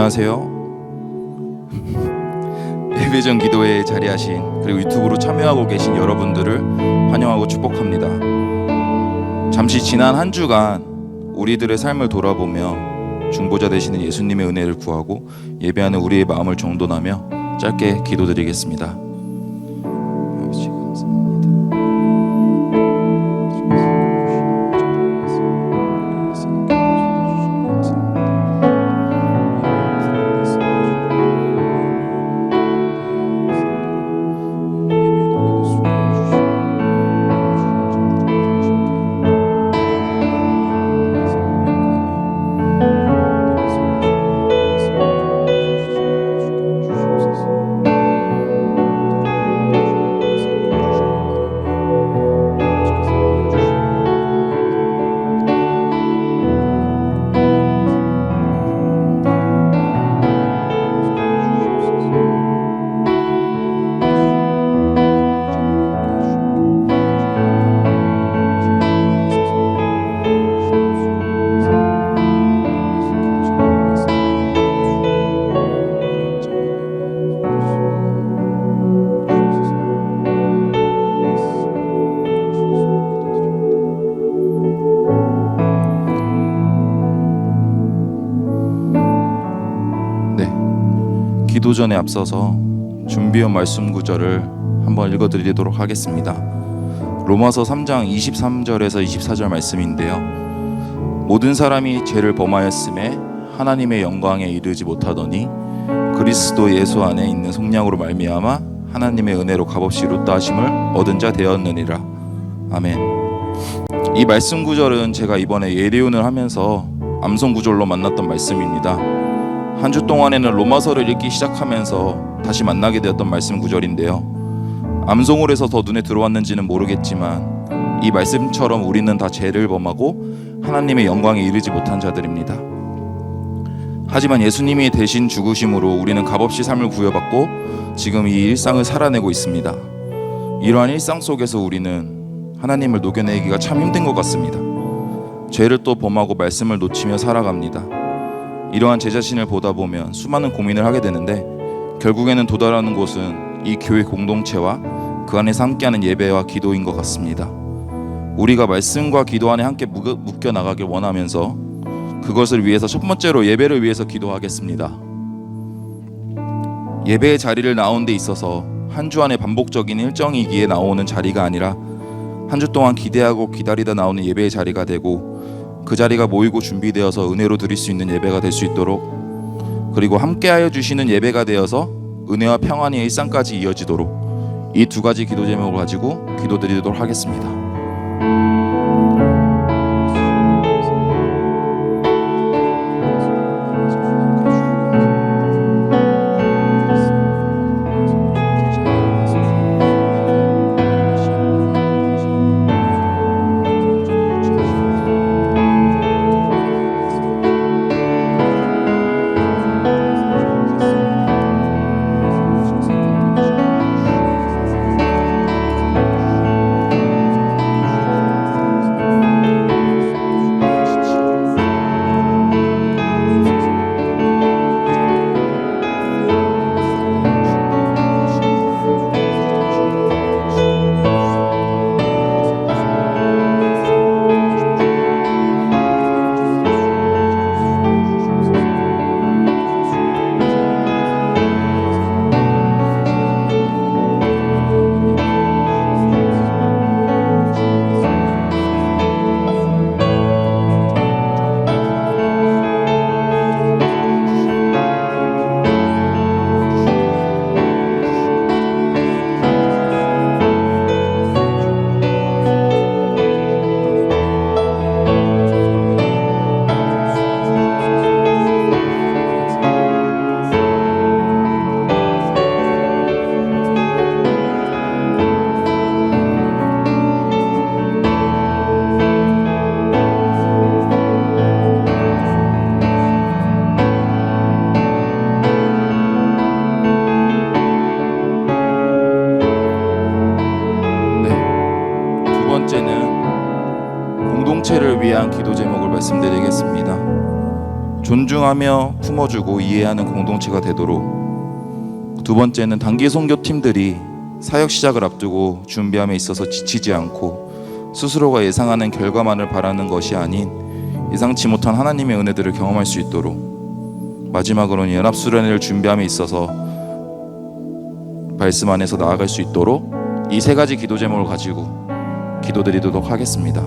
안녕하세요. 예배전 기도회에 자리하신 그리고 유튜브로 참여하고 계신 여러분들을 환영하고 축복합니다. 잠시 지난 한 주간 우리들의 삶을 돌아보며 중보자 되시는 예수님의 은혜를 구하고 예배하는 우리의 마음을 정돈하며 짧게 기도드리겠습니다. 아버지 감사합니다. 기도 전에 앞서서 준비한 말씀 구절을 한번 읽어드리도록 하겠습니다. 로마서 3장 23절에서 24절 말씀인데요. 모든 사람이 죄를 범하였음에 하나님의 영광에 이르지 못하더니 그리스도 예수 안에 있는 속량으로 말미암아 하나님의 은혜로 값없이 이뤘다 하심을 얻은 자 되었느니라. 아멘. 이 말씀 구절은 제가 이번에 예리운을 하면서 암송 구절로 만났던 말씀입니다. 한 주 동안에는 로마서를 읽기 시작하면서 다시 만나게 되었던 말씀 구절인데요. 암송을 해서 더 눈에 들어왔는지는 모르겠지만 이 말씀처럼 우리는 다 죄를 범하고 하나님의 영광에 이르지 못한 자들입니다. 하지만 예수님이 대신 죽으심으로 우리는 값없이 삶을 부여받고 지금 이 일상을 살아내고 있습니다. 이러한 일상 속에서 우리는 하나님을 녹여내기가 참 힘든 것 같습니다. 죄를 또 범하고 말씀을 놓치며 살아갑니다. 이러한 제 자신을 보다 보면 수많은 고민을 하게 되는데 결국에는 도달하는 곳은 이 교회 공동체와 그 안에서 함께하는 예배와 기도인 것 같습니다. 우리가 말씀과 기도 안에 함께 묶여 나가길 원하면서 그것을 위해서 첫 번째로 예배를 위해서 기도하겠습니다. 예배의 자리를 나오는 데 있어서 한 주 안에 반복적인 일정이기에 나오는 자리가 아니라 한 주 동안 기대하고 기다리다 나오는 예배의 자리가 되고 그 자리가 모이고 준비되어서 은혜로 드릴 수 있는 예배가 될 수 있도록, 그리고 함께하여 주시는 예배가 되어서 은혜와 평안의 일상까지 이어지도록 이 두 가지 기도 제목을 가지고 기도드리도록 하겠습니다. 공동체를 위한 기도 제목을 말씀드리겠습니다. 존중하며 품어주고 이해하는 공동체가 되도록, 두 번째는 단기 선교팀들이 사역 시작을 앞두고 준비함에 있어서 지치지 않고 스스로가 예상하는 결과만을 바라는 것이 아닌 예상치 못한 하나님의 은혜들을 경험할 수 있도록, 마지막으로는 연합수련회를 준비함에 있어서 말씀 안에서 나아갈 수 있도록 이 세 가지 기도 제목을 가지고 기도드리도록 하겠습니다.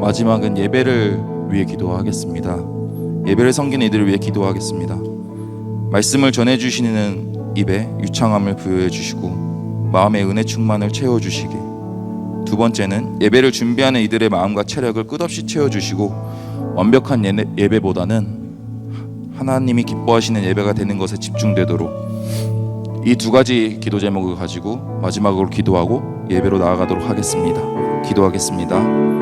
마지막은 예배를 위해 기도하겠습니다. 예배를 섬기는 이들을 위해 기도하겠습니다. 말씀을 전해주시는 입에 유창함을 부여해 주시고 마음의 은혜 충만을 채워주시게, 두 번째는 예배를 준비하는 이들의 마음과 체력을 끝없이 채워주시고 완벽한 예배보다는 하나님이 기뻐하시는 예배가 되는 것에 집중되도록, 이 두 가지 기도 제목을 가지고 마지막으로 기도하고 예배로 나아가도록 하겠습니다. 기도하겠습니다.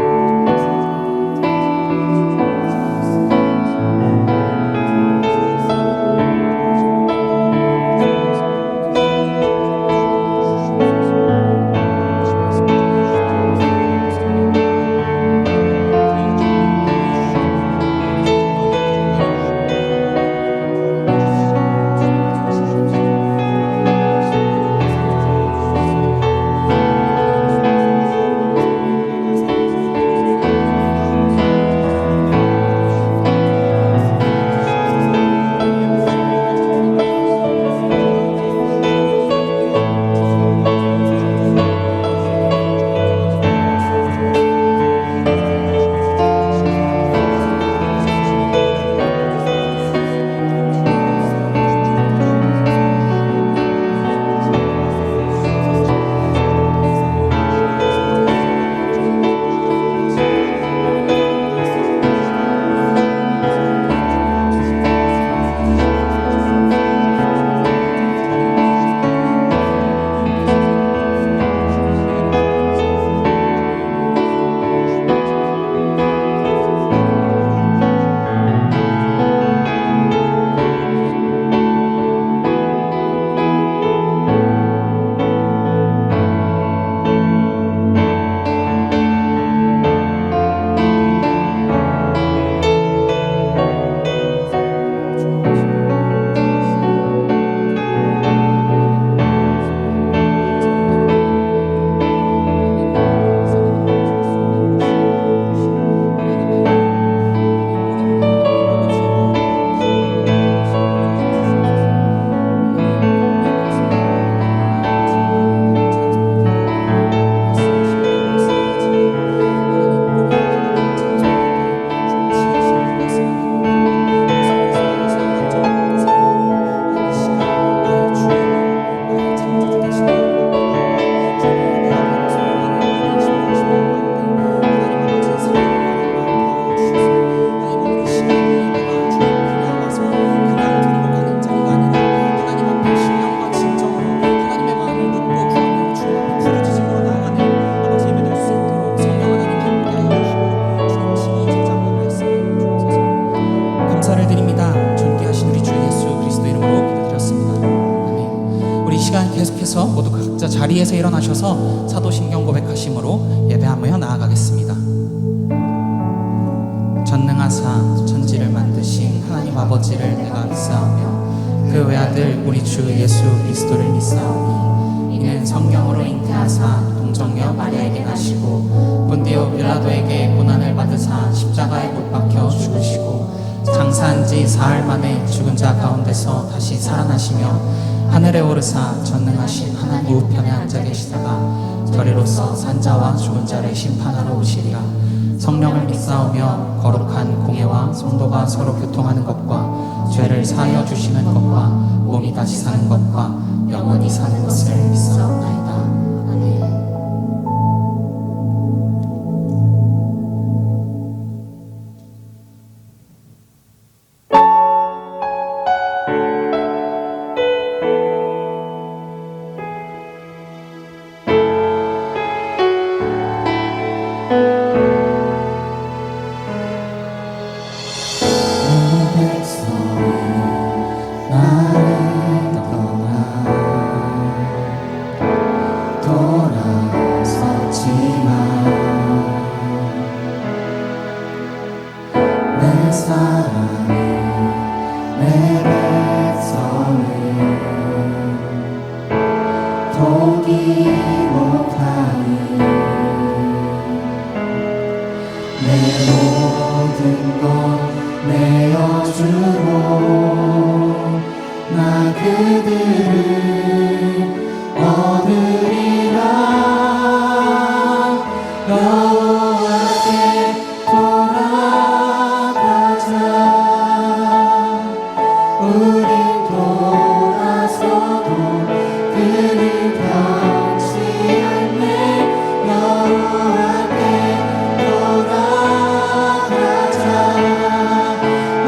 시간 계속해서 모두 각자 자리에서 일어나셔서 사도신경 고백하심으로 예배하며 나아가겠습니다. 전능하사 천지를 만드신 하나님 아버지를 내가 믿사오며 그 외아들 우리 주 예수 그리스도를 믿사오니 이는 성령으로 잉태하사 동정녀 마리아에게 나시고 본디오 빌라도에게 고난을 받으사 십자가에 못 박혀 죽으시고 장사한 지 사흘 만에 죽은 자 가운데서 다시 살아나시며 하늘에 오르사 전능하신 하나님 우편에 앉아 계시다가 저리로서 산자와 죽은 자를 심판하러 오시리라. 성령을 믿사오며 거룩한 공예와 성도가 서로 교통하는 것과 죄를 사하여 주시는 것과 몸이 다시 사는 것과 영원히 사는 것을 믿사옵나이다. 아멘.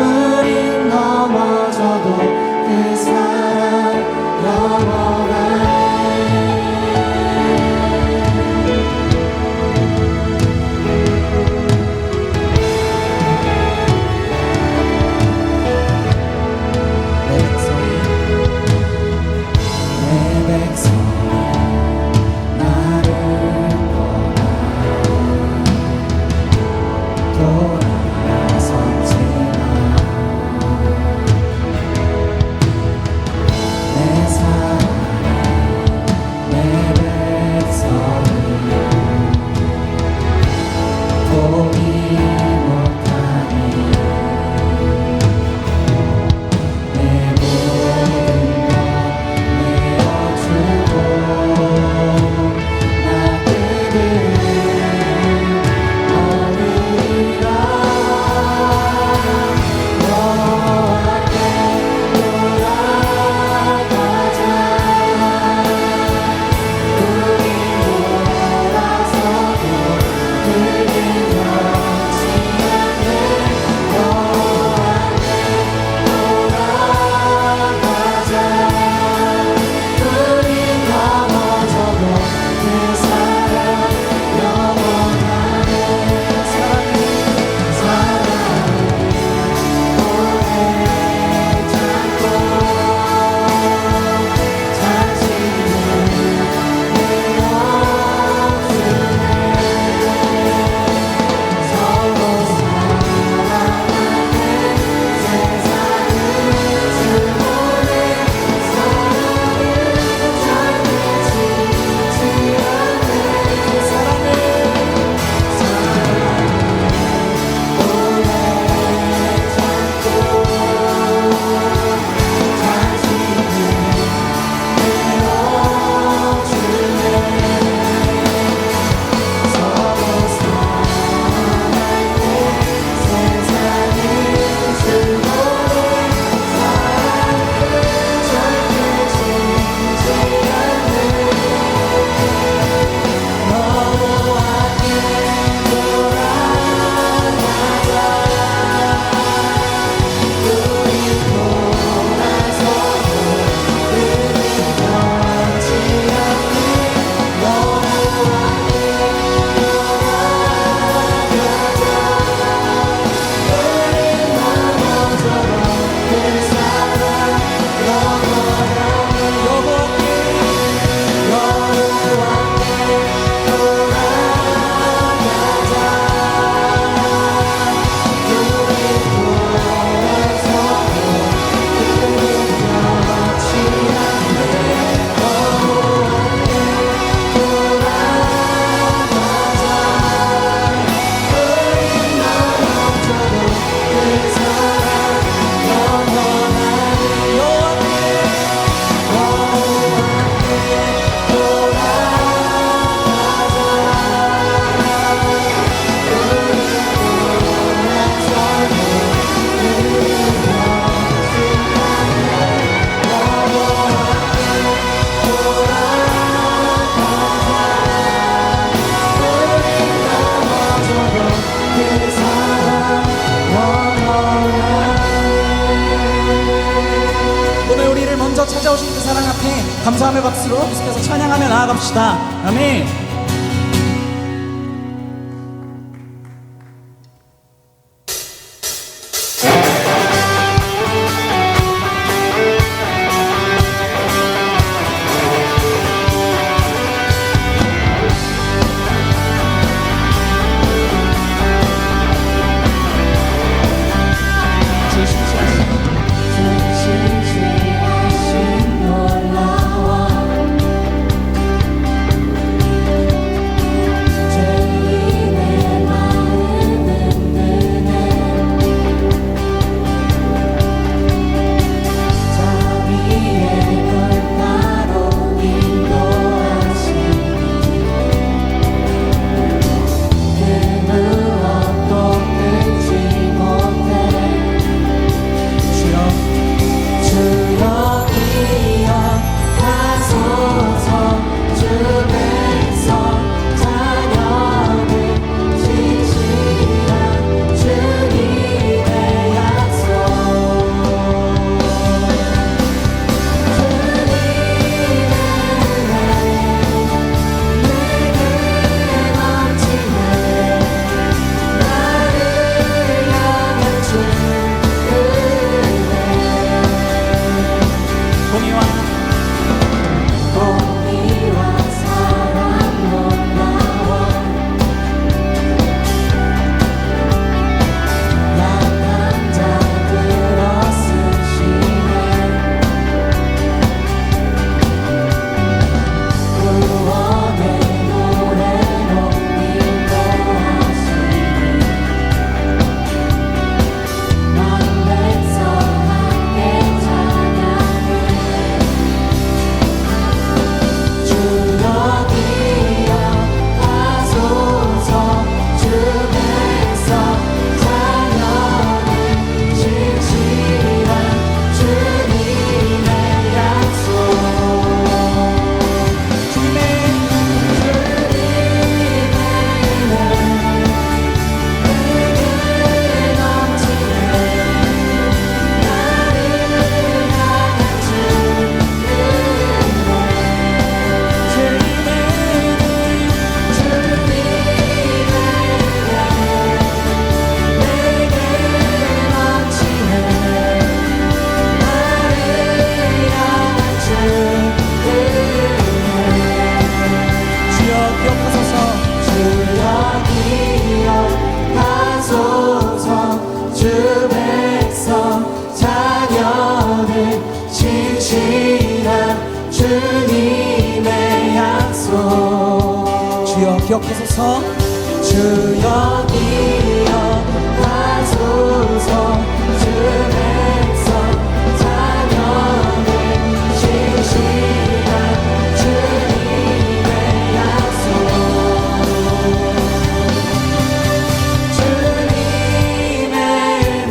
우린 넘어져도 그 사랑 영원 그 사랑 앞에 감사함의 박수로 계속해서 찬양하며 나아갑시다. 아멘. 기억하소서. 주여 기억하소서. 주 백성 자녀를 신실한 주님의 약속. 주님의 은혜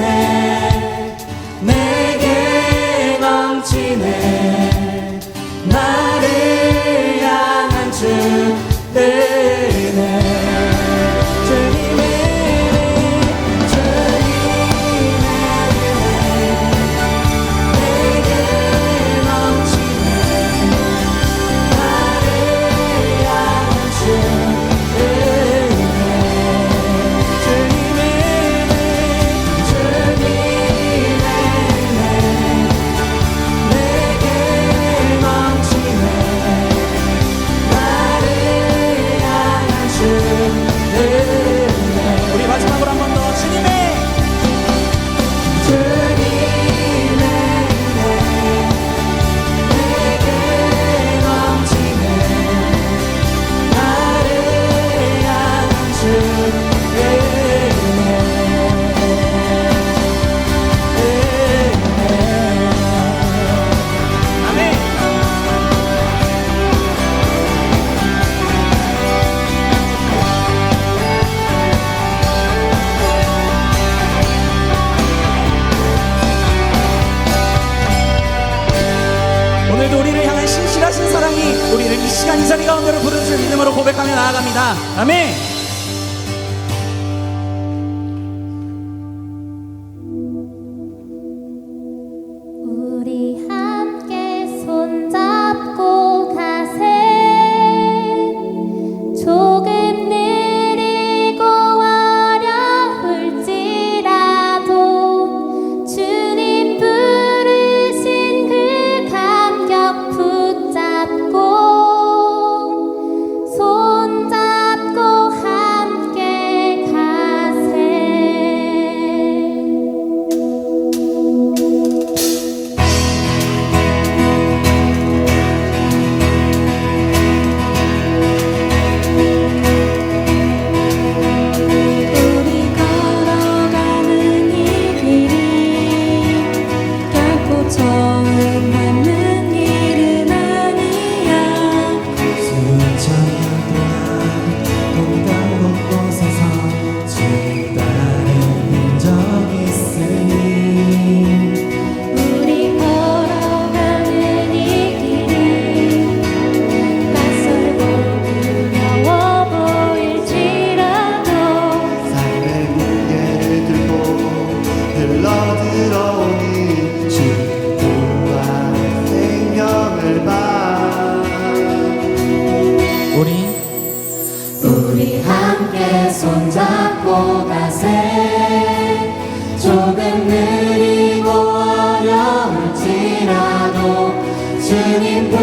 내게 넘치네. 나를 향한 주 오늘도 우리를 향한 신실하신 사랑이 우리를 이 시간 이 자리 가운데로 부르는 줄 믿음으로 고백하며 나아갑니다. 아멘. 우리 함께 손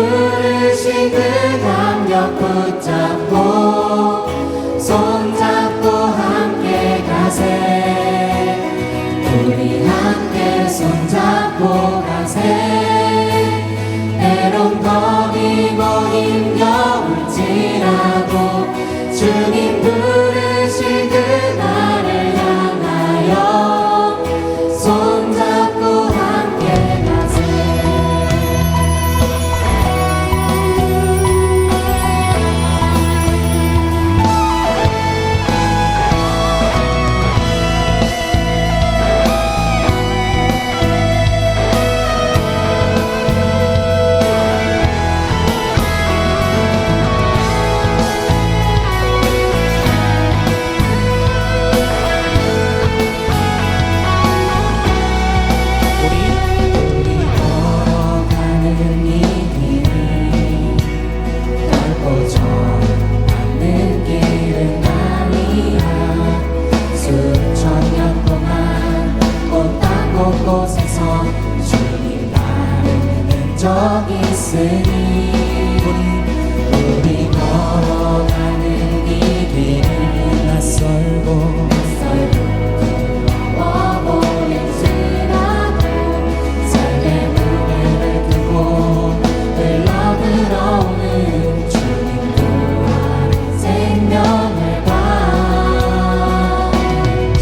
부르신 그 감격 붙잡고 손잡고 함께 가세. 우리 함께 손잡고 가세. 때론 거리고 힘겨울지라도 주님 부르신 그날을 향하여 손잡고 함께 가세. 우리 걸어가는 이 길은 넓고 좁은 길은 아니야. 수천 년 동안 온땅 곳곳에서 주님 나르는 적이 있으니 우리 걸어가는 이 길은 낯설고 보일지라도 삶의 무게를 두고 흘러들어오는 주님 구하는 생명을 봐.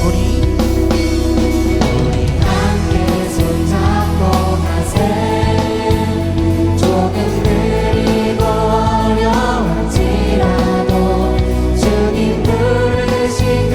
우리 함께 손잡고 가세. 조금 느리고 어려울지라도 주님 부르신 그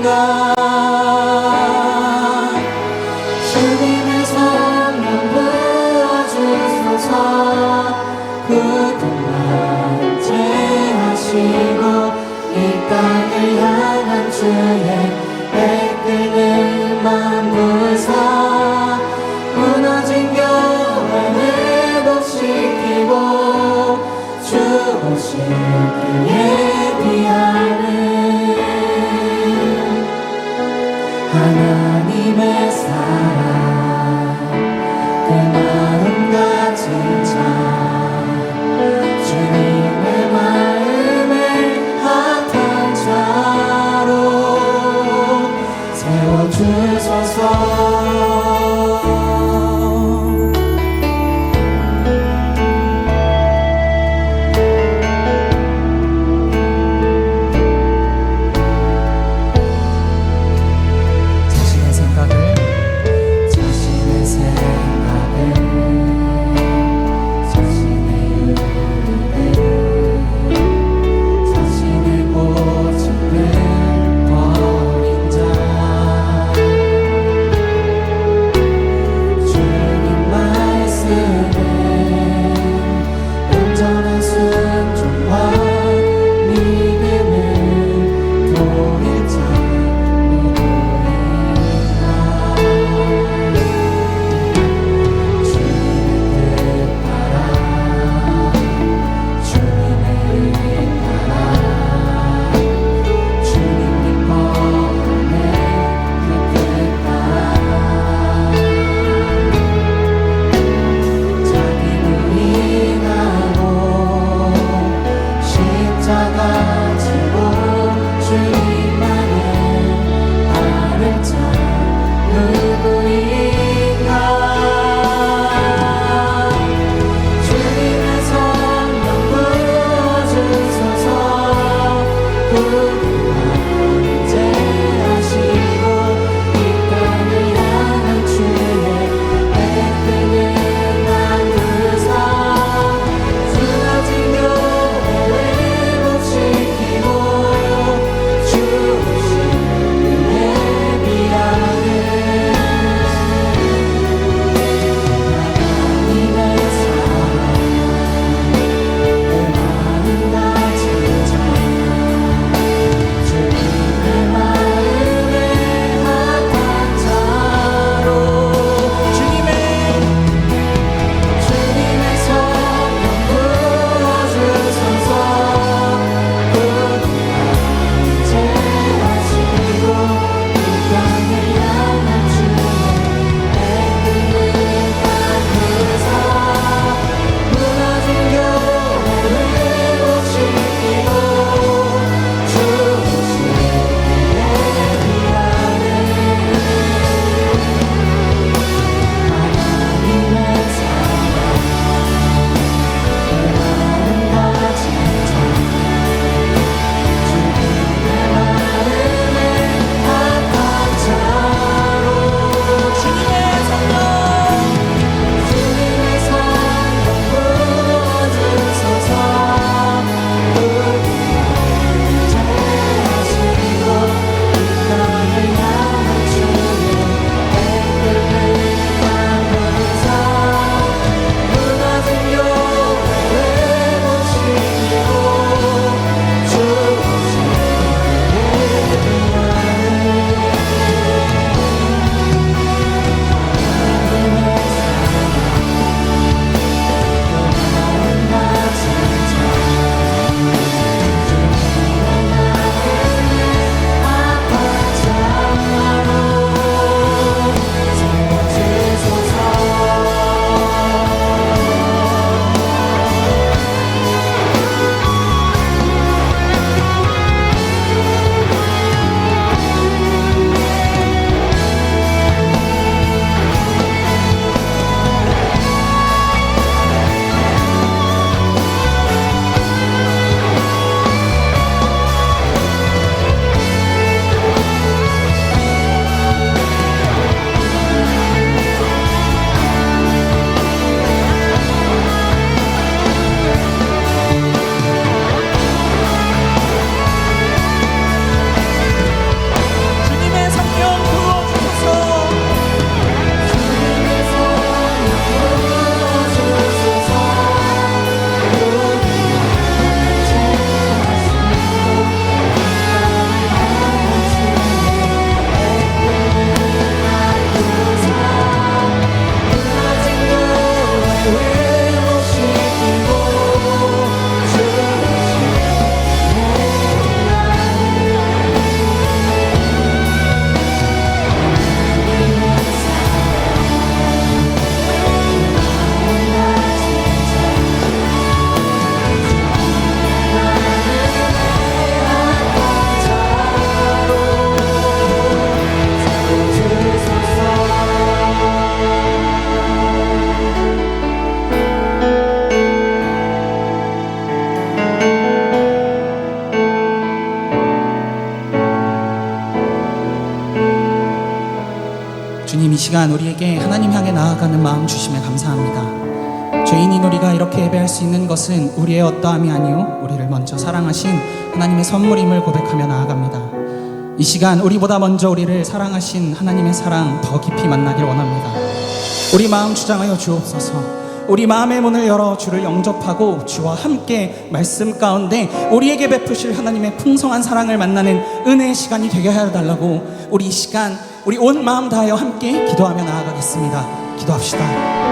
누구인가 주님의 성령 부어주소서 굳은 마음 제하시고 이 땅을 향한 주의 애끓는 마음 부으사 무너진 교회 회복시키고 주 오실 그의 비하는 하나님의 사랑 그 마음 가진 자 주님의 마음에 합한 자로 세워주소서 자신의 생각을 자신의 유익을 자신의 고집을 버린 자 주님, 이 시간 우리에게 하나님 향해 나아가는 마음 주심에 감사합니다. 죄인인 우리가 이렇게 예배할 수 있는 것은 우리의 어떠함이 아니요 우리를 먼저 사랑하신 하나님의 선물임을 고백하며 나아갑니다. 이 시간 우리보다 먼저 우리를 사랑하신 하나님의 사랑 더 깊이 만나길 원합니다. 우리 마음 주장하여 주옵소서. 우리 마음의 문을 열어 주를 영접하고 주와 함께 말씀 가운데 우리에게 베푸실 하나님의 풍성한 사랑을 만나는 은혜의 시간이 되게 하여 달라고 우리 이 시간 우리 온 마음 다하여 함께 기도하며 나아가겠습니다. 기도합시다.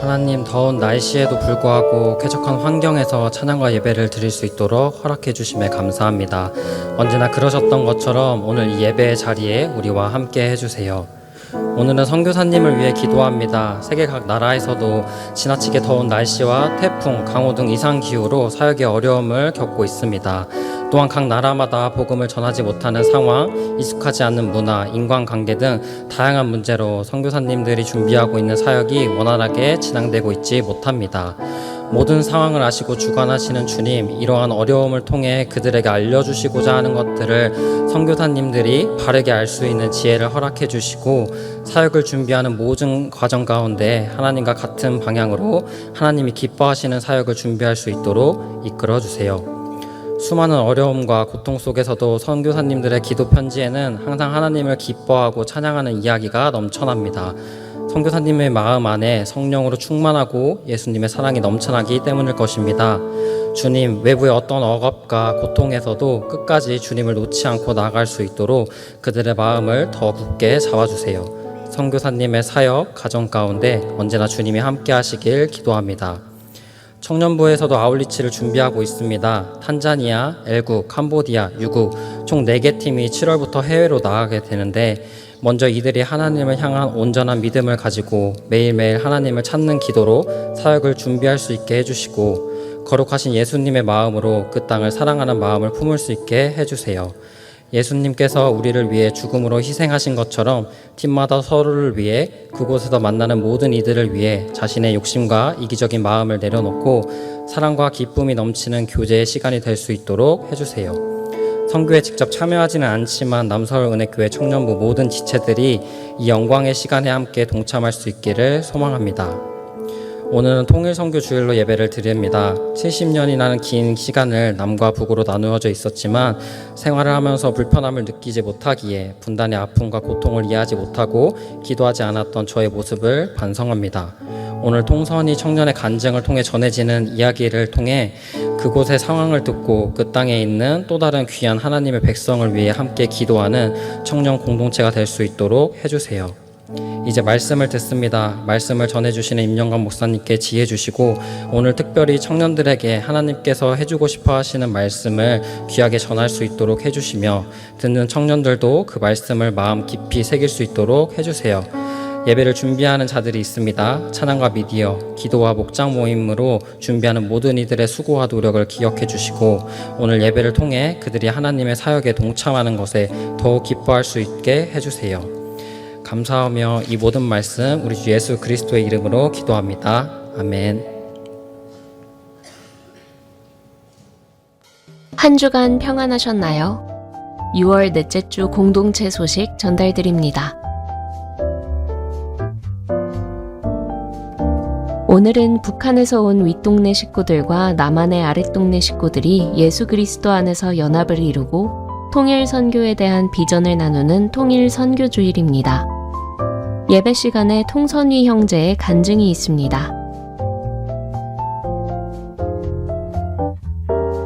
하나님, 더운 날씨에도 불구하고 쾌적한 환경에서 찬양과 예배를 드릴 수 있도록 허락해 주심에 감사합니다. 언제나 그러셨던 것처럼 오늘 이 예배의 자리에 우리와 함께 해주세요. 오늘은 선교사님을 위해 기도합니다. 세계 각 나라에서도 지나치게 더운 날씨와 태풍, 강우 등 이상기후로 사역의 어려움을 겪고 있습니다. 또한 각 나라마다 복음을 전하지 못하는 상황, 익숙하지 않는 문화, 인간관계 등 다양한 문제로 선교사님들이 준비하고 있는 사역이 원활하게 진행되고 있지 못합니다. 모든 상황을 아시고 주관하시는 주님, 이러한 어려움을 통해 그들에게 알려주시고자 하는 것들을 선교사님들이 바르게 알 수 있는 지혜를 허락해 주시고 사역을 준비하는 모든 과정 가운데 하나님과 같은 방향으로 하나님이 기뻐하시는 사역을 준비할 수 있도록 이끌어 주세요. 수많은 어려움과 고통 속에서도 선교사님들의 기도 편지에는 항상 하나님을 기뻐하고 찬양하는 이야기가 넘쳐납니다. 선교사님의 마음 안에 성령으로 충만하고 예수님의 사랑이 넘쳐나기 때문일 것입니다. 주님, 외부의 어떤 억압과 고통에서도 끝까지 주님을 놓지 않고 나아갈 수 있도록 그들의 마음을 더 굳게 잡아주세요. 선교사님의 사역, 가정 가운데 언제나 주님이 함께 하시길 기도합니다. 청년부에서도 아울리치를 준비하고 있습니다. 탄자니아, 엘구, 캄보디아, 유구 총 4개 팀이 7월부터 해외로 나가게 되는데 먼저 이들이 하나님을 향한 온전한 믿음을 가지고 매일매일 하나님을 찾는 기도로 사역을 준비할 수 있게 해주시고 거룩하신 예수님의 마음으로 그 땅을 사랑하는 마음을 품을 수 있게 해주세요. 예수님께서 우리를 위해 죽음으로 희생하신 것처럼 팀마다 서로를 위해 그곳에서 만나는 모든 이들을 위해 자신의 욕심과 이기적인 마음을 내려놓고 사랑과 기쁨이 넘치는 교제의 시간이 될 수 있도록 해주세요. 선교에 직접 참여하지는 않지만 남서울은혜교회 청년부 모든 지체들이 이 영광의 시간에 함께 동참할 수 있기를 소망합니다. 오늘은 통일선교 주일로 예배를 드립니다. 70년이라는 긴 시간을 남과 북으로 나누어져 있었지만 생활을 하면서 불편함을 느끼지 못하기에 분단의 아픔과 고통을 이해하지 못하고 기도하지 않았던 저의 모습을 반성합니다. 오늘 통선이 청년의 간증을 통해 전해지는 이야기를 통해 그곳의 상황을 듣고 그 땅에 있는 또 다른 귀한 하나님의 백성을 위해 함께 기도하는 청년 공동체가 될 수 있도록 해주세요. 이제 말씀을 듣습니다. 말씀을 전해주시는 임영관 목사님께 지혜 주시고 오늘 특별히 청년들에게 하나님께서 해주고 싶어 하시는 말씀을 귀하게 전할 수 있도록 해주시며 듣는 청년들도 그 말씀을 마음 깊이 새길 수 있도록 해주세요. 예배를 준비하는 자들이 있습니다. 찬양과 미디어, 기도와 목장 모임으로 준비하는 모든 이들의 수고와 노력을 기억해 주시고 오늘 예배를 통해 그들이 하나님의 사역에 동참하는 것에 더욱 기뻐할 수 있게 해주세요. 감사하며 이 모든 말씀 우리 주 예수 그리스도의 이름으로 기도합니다. 아멘. 한 주간 평안하셨나요? 6월 넷째 주 공동체 소식 전달드립니다. 오늘은 북한에서 온 윗동네 식구들과 남한의 아랫동네 식구들이 예수 그리스도 안에서 연합을 이루고 통일 선교에 대한 비전을 나누는 통일 선교 주일입니다. 예배 시간에 통선위 형제의 간증이 있습니다.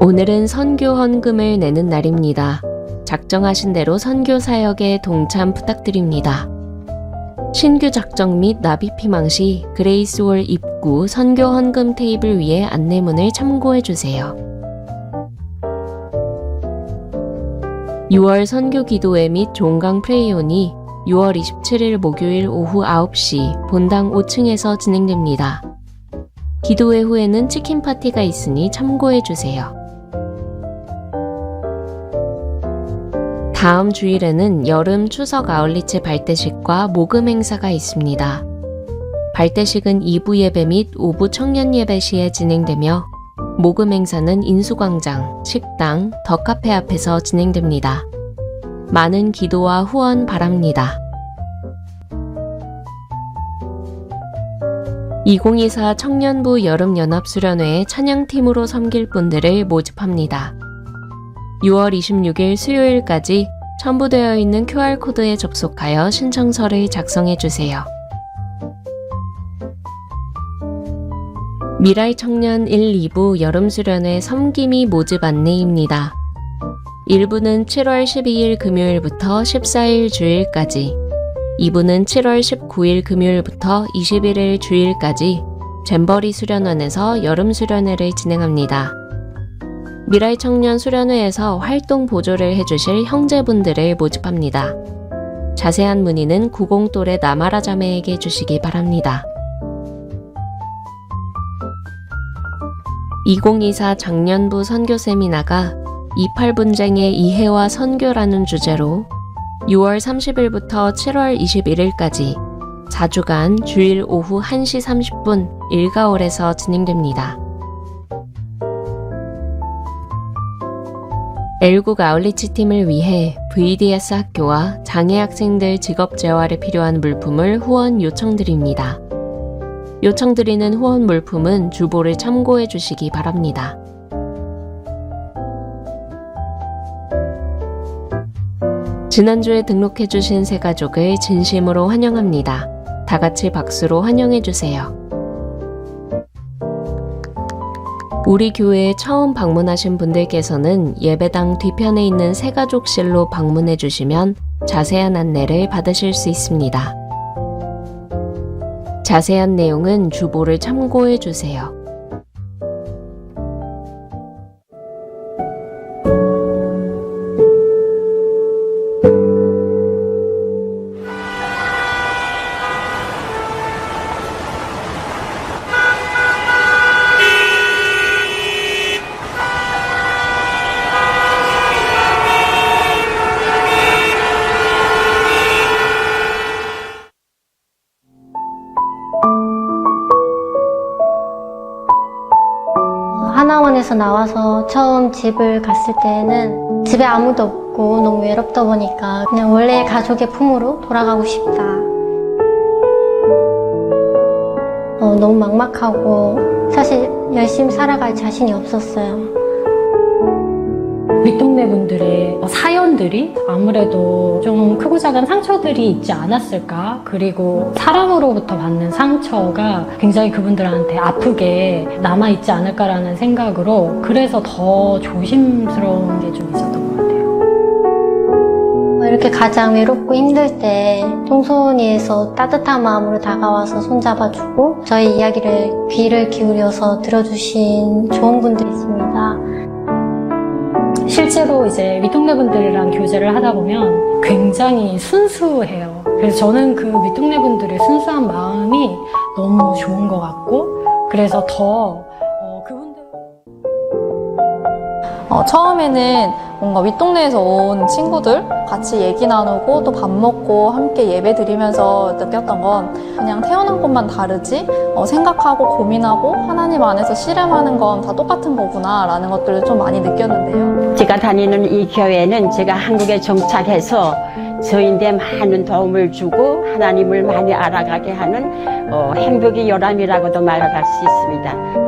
오늘은 선교 헌금을 내는 날입니다. 작정하신 대로 선교 사역에 동참 부탁드립니다. 신규 작정 및 납입 희망 시 그레이스홀 입구 선교 헌금 테이블 위에 안내문을 참고해 주세요. 6월 선교 기도회 및 종강 프레이온이 6월 27일 목요일 오후 9시 본당 5층에서 진행됩니다. 기도회 후에는 치킨 파티가 있으니 참고해 주세요. 다음 주일에는 여름 추석 아울리체 발대식과 모금 행사가 있습니다. 발대식은 2부 예배 및 오부 청년 예배 시에 진행되며 모금 행사는 인수광장, 식당, 더 카페 앞에서 진행됩니다. 많은 기도와 후원 바랍니다. 2024 청년부 여름연합수련회의 찬양팀으로 섬길 분들을 모집합니다. 6월 26일 수요일까지 첨부되어 있는 QR코드에 접속하여 신청서를 작성해 주세요. 미랄 청년 1, 2부 여름수련회 섬김이 모집 안내입니다. 1부는 7월 12일 금요일부터 14일 주일까지, 2부는 7월 19일 금요일부터 21일 주일까지 잼버리 수련원에서 여름수련회를 진행합니다. 미랄 청년 수련회에서 활동 보조를 해주실 형제분들을 모집합니다. 자세한 문의는 90또래 나마라 자매에게 주시기 바랍니다. 2024 작년부 선교 세미나가 28분쟁의 이해와 선교라는 주제로 6월 30일부터 7월 21일까지 4주간 주일 오후 1시 30분 일가홀에서 진행됩니다. L9 아울리치 팀을 위해 VDS 학교와 장애 학생들 직업 재활에 필요한 물품을 후원 요청드립니다. 요청드리는 후원 물품은 주보를 참고해 주시기 바랍니다. 지난주에 등록해 주신 새 가족을 진심으로 환영합니다. 다 같이 박수로 환영해 주세요. 우리 교회에 처음 방문하신 분들께서는 예배당 뒤편에 있는 새가족실로 방문해 주시면 자세한 안내를 받으실 수 있습니다. 자세한 내용은 주보를 참고해 주세요. 하나원에서 나와서 처음 집을 갔을 때는 집에 아무도 없고 너무 외롭다 보니까 그냥 원래 가족의 품으로 돌아가고 싶다. 너무 막막하고 사실 열심히 살아갈 자신이 없었어요. 윗동네 분들의 사연들이 아무래도 좀 크고 작은 상처들이 있지 않았을까? 그리고 사람으로부터 받는 상처가 굉장히 그분들한테 아프게 남아있지 않을까라는 생각으로 그래서 더 조심스러운 게 좀 있었던 것 같아요. 이렇게 이렇게 가장 외롭고 힘들 때 통선이에서 따뜻한 마음으로 다가와서 손잡아주고 저희 이야기를 귀를 기울여서 들어주신 좋은 분들이 있습니다. 실제로 이제 윗동네 분들이랑 교제를 하다 보면 굉장히 순수해요. 그래서 저는 그 윗동네 분들의 순수한 마음이 너무 좋은 것 같고, 그래서 더 그분들 처음에는 뭔가 윗동네에서 온 친구들 같이 얘기 나누고 또 밥 먹고 함께 예배 드리면서 느꼈던 건 그냥 태어난 것만 다르지 생각하고 고민하고 하나님 안에서 씨름하는 건 다 똑같은 거구나 라는 것들을 좀 많이 느꼈는데요. 제가 다니는 이 교회는 제가 한국에 정착해서 저인데 많은 도움을 주고 하나님을 많이 알아가게 하는 행복의 요람이라고도 말할 수 있습니다.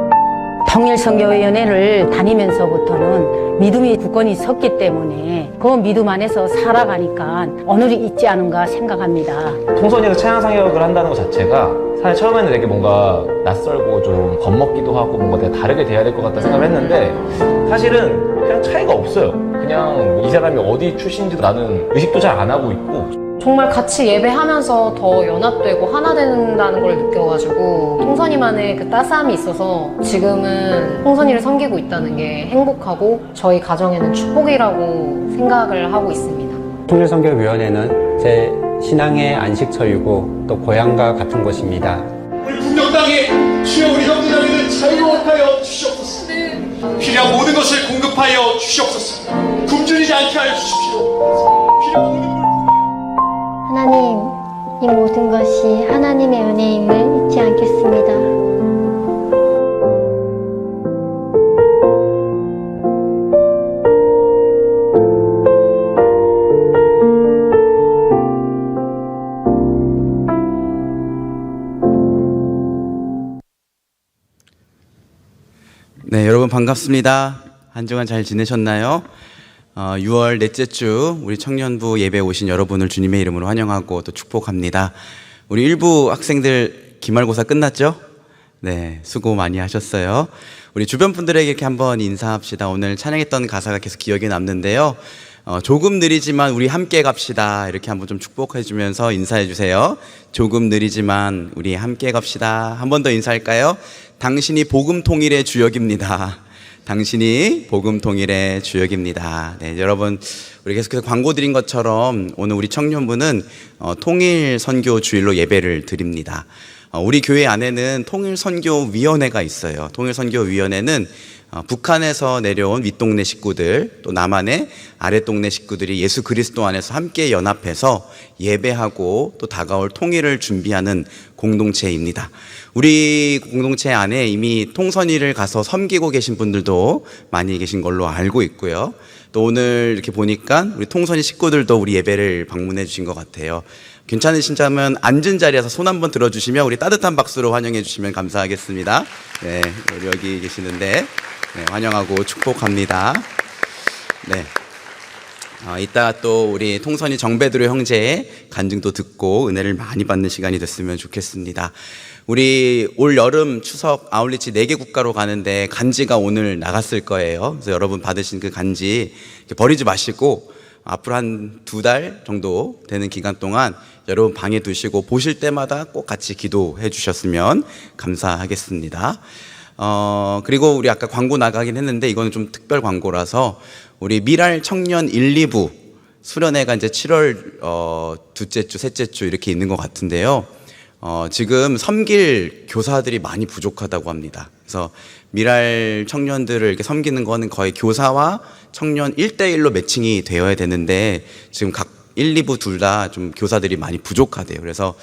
통일선교위원회를 다니면서부터는 믿음이 굳건히 섰기 때문에 그 믿음 안에서 살아가니까 오늘이 있지 않은가 생각합니다. 통선이에서 찬양 사역을 한다는 것 자체가 사실 처음에는 되게 뭔가 낯설고 좀 겁먹기도 하고 뭔가 되게 다르게 돼야 될 것 같다 생각을 했는데 사실은 그냥 차이가 없어요. 그냥 이 사람이 어디 출신인지도 나는 의식도 잘 안 하고 있고 정말 같이 예배하면서 더 연합되고 하나 된다는 걸 느껴가지고 통선이만의 그 따스함이 있어서 지금은 통선이를 섬기고 있다는 게 행복하고 저희 가정에는 축복이라고 생각을 하고 있습니다. 통일선교위원회는 제 신앙의 안식처이고 또 고향과 같은 곳입니다. 우리 북녘 땅에 주여 우리 형제자매를 자유롭게 하여 주시옵소서. 필요한 모든 것을 공급하여 주시옵소서. 굶주리지 않게 하여 주십시오. 필요한 모든 걸 하나님, 이 모든 것이 하나님의 은혜임을 잊지 않겠습니다. 네, 여러분 반갑습니다. 한 주간 잘 지내셨나요? 6월 넷째 주 우리 청년부 예배 오신 여러분을 주님의 이름으로 환영하고 또 축복합니다. 우리 일부 학생들 기말고사 끝났죠? 네, 수고 많이 하셨어요. 우리 주변 분들에게 이렇게 한번 인사합시다. 오늘 찬양했던 가사가 계속 기억에 남는데요. 조금 느리지만 우리 함께 갑시다. 이렇게 한번 좀 축복해 주면서 인사해 주세요. 조금 느리지만 우리 함께 갑시다. 한 번 더 인사할까요? 당신이 복음 통일의 주역입니다. 당신이 복음 통일의 주역입니다. 네, 여러분 우리 계속해서 광고 드린 것처럼 오늘 우리 청년부는 통일 선교 주일로 예배를 드립니다. 우리 교회 안에는 통일 선교 위원회가 있어요. 통일 선교 위원회는 북한에서 내려온 윗동네 식구들 또 남한의 아랫동네 식구들이 예수 그리스도 안에서 함께 연합해서 예배하고 또 다가올 통일을 준비하는 공동체입니다. 우리 공동체 안에 이미 통선이를 가서 섬기고 계신 분들도 많이 계신 걸로 알고 있고요. 또 오늘 이렇게 보니까 우리 통선이 식구들도 우리 예배를 방문해 주신 것 같아요. 괜찮으신다면 앉은 자리에서 손 한번 들어주시면 우리 따뜻한 박수로 환영해 주시면 감사하겠습니다. 네, 우리 여기 계시는데 네, 환영하고 축복합니다. 네. 이따 또 우리 통선이 정베드로 형제의 간증도 듣고 은혜를 많이 받는 시간이 됐으면 좋겠습니다. 우리 올 여름 추석 아울리치 4개 국가로 가는데 간지가 오늘 나갔을 거예요. 그래서 여러분 받으신 그 간지 버리지 마시고 앞으로 한 2달 정도 되는 기간 동안 여러분 방에 두시고 보실 때마다 꼭 같이 기도해 주셨으면 감사하겠습니다. 그리고 우리 아까 광고 나가긴 했는데 이거는 좀 특별 광고라서 우리 미랄 청년 1, 2부 수련회가 이제 7월 둘째 주, 셋째 주 이렇게 있는 것 같은데요. 지금 섬길 교사들이 많이 부족하다고 합니다. 그래서 미랄 청년들을 이렇게 섬기는 거는 거의 교사와 청년 1대1로 매칭이 되어야 되는데 지금 각 1, 2부 둘 다 좀 교사들이 많이 부족하대요. 그래서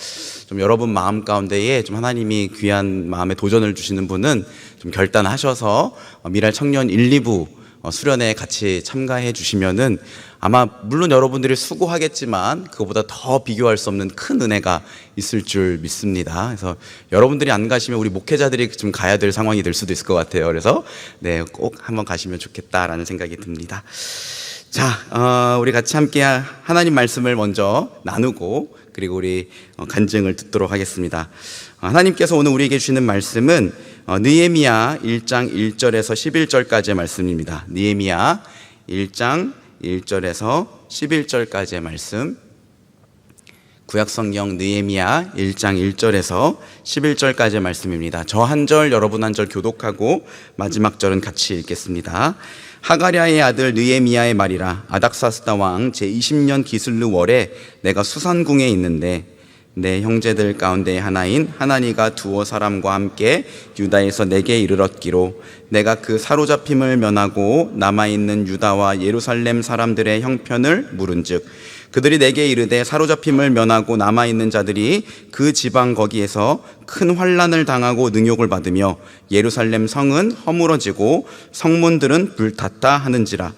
좀 여러분 마음 가운데에 좀 하나님이 귀한 마음에 도전을 주시는 분은 좀 결단하셔서 미랄 청년 1, 2부 수련회에 같이 참가해 주시면은 아마 물론 여러분들이 수고하겠지만 그거보다 더 비교할 수 없는 큰 은혜가 있을 줄 믿습니다. 그래서 여러분들이 안 가시면 우리 목회자들이 좀 가야 될 상황이 될 수도 있을 것 같아요. 그래서 네, 꼭 한번 가시면 좋겠다라는 생각이 듭니다. 자, 우리 같이 함께 하나님 말씀을 먼저 나누고 그리고 우리 간증을 듣도록 하겠습니다. 하나님께서 오늘 우리에게 주시는 말씀은 느헤미야 1장 1절에서 11절까지의 말씀입니다. 느헤미야 1장 1절에서 11절까지의 말씀, 구약성경 느헤미야 1장 1절에서 11절까지의 말씀입니다. 저 한 절, 여러분 한 절 교독하고 마지막 절은 같이 읽겠습니다. 하가랴의 아들 느헤미야의 말이라. 아닥사스다 왕 제20년 기슬루 월에 내가 수산궁에 있는데 내 형제들 가운데 하나인 하나니가 두어 사람과 함께 유다에서 내게 이르렀기로 내가 그 사로잡힘을 면하고 남아있는 유다와 예루살렘 사람들의 형편을 물은즉 그들이 내게 이르되 사로잡힘을 면하고 남아있는 자들이 그 지방 거기에서 큰 환난을 당하고 능욕을 받으며 예루살렘 성은 허물어지고 성문들은 불탔다 하는지라.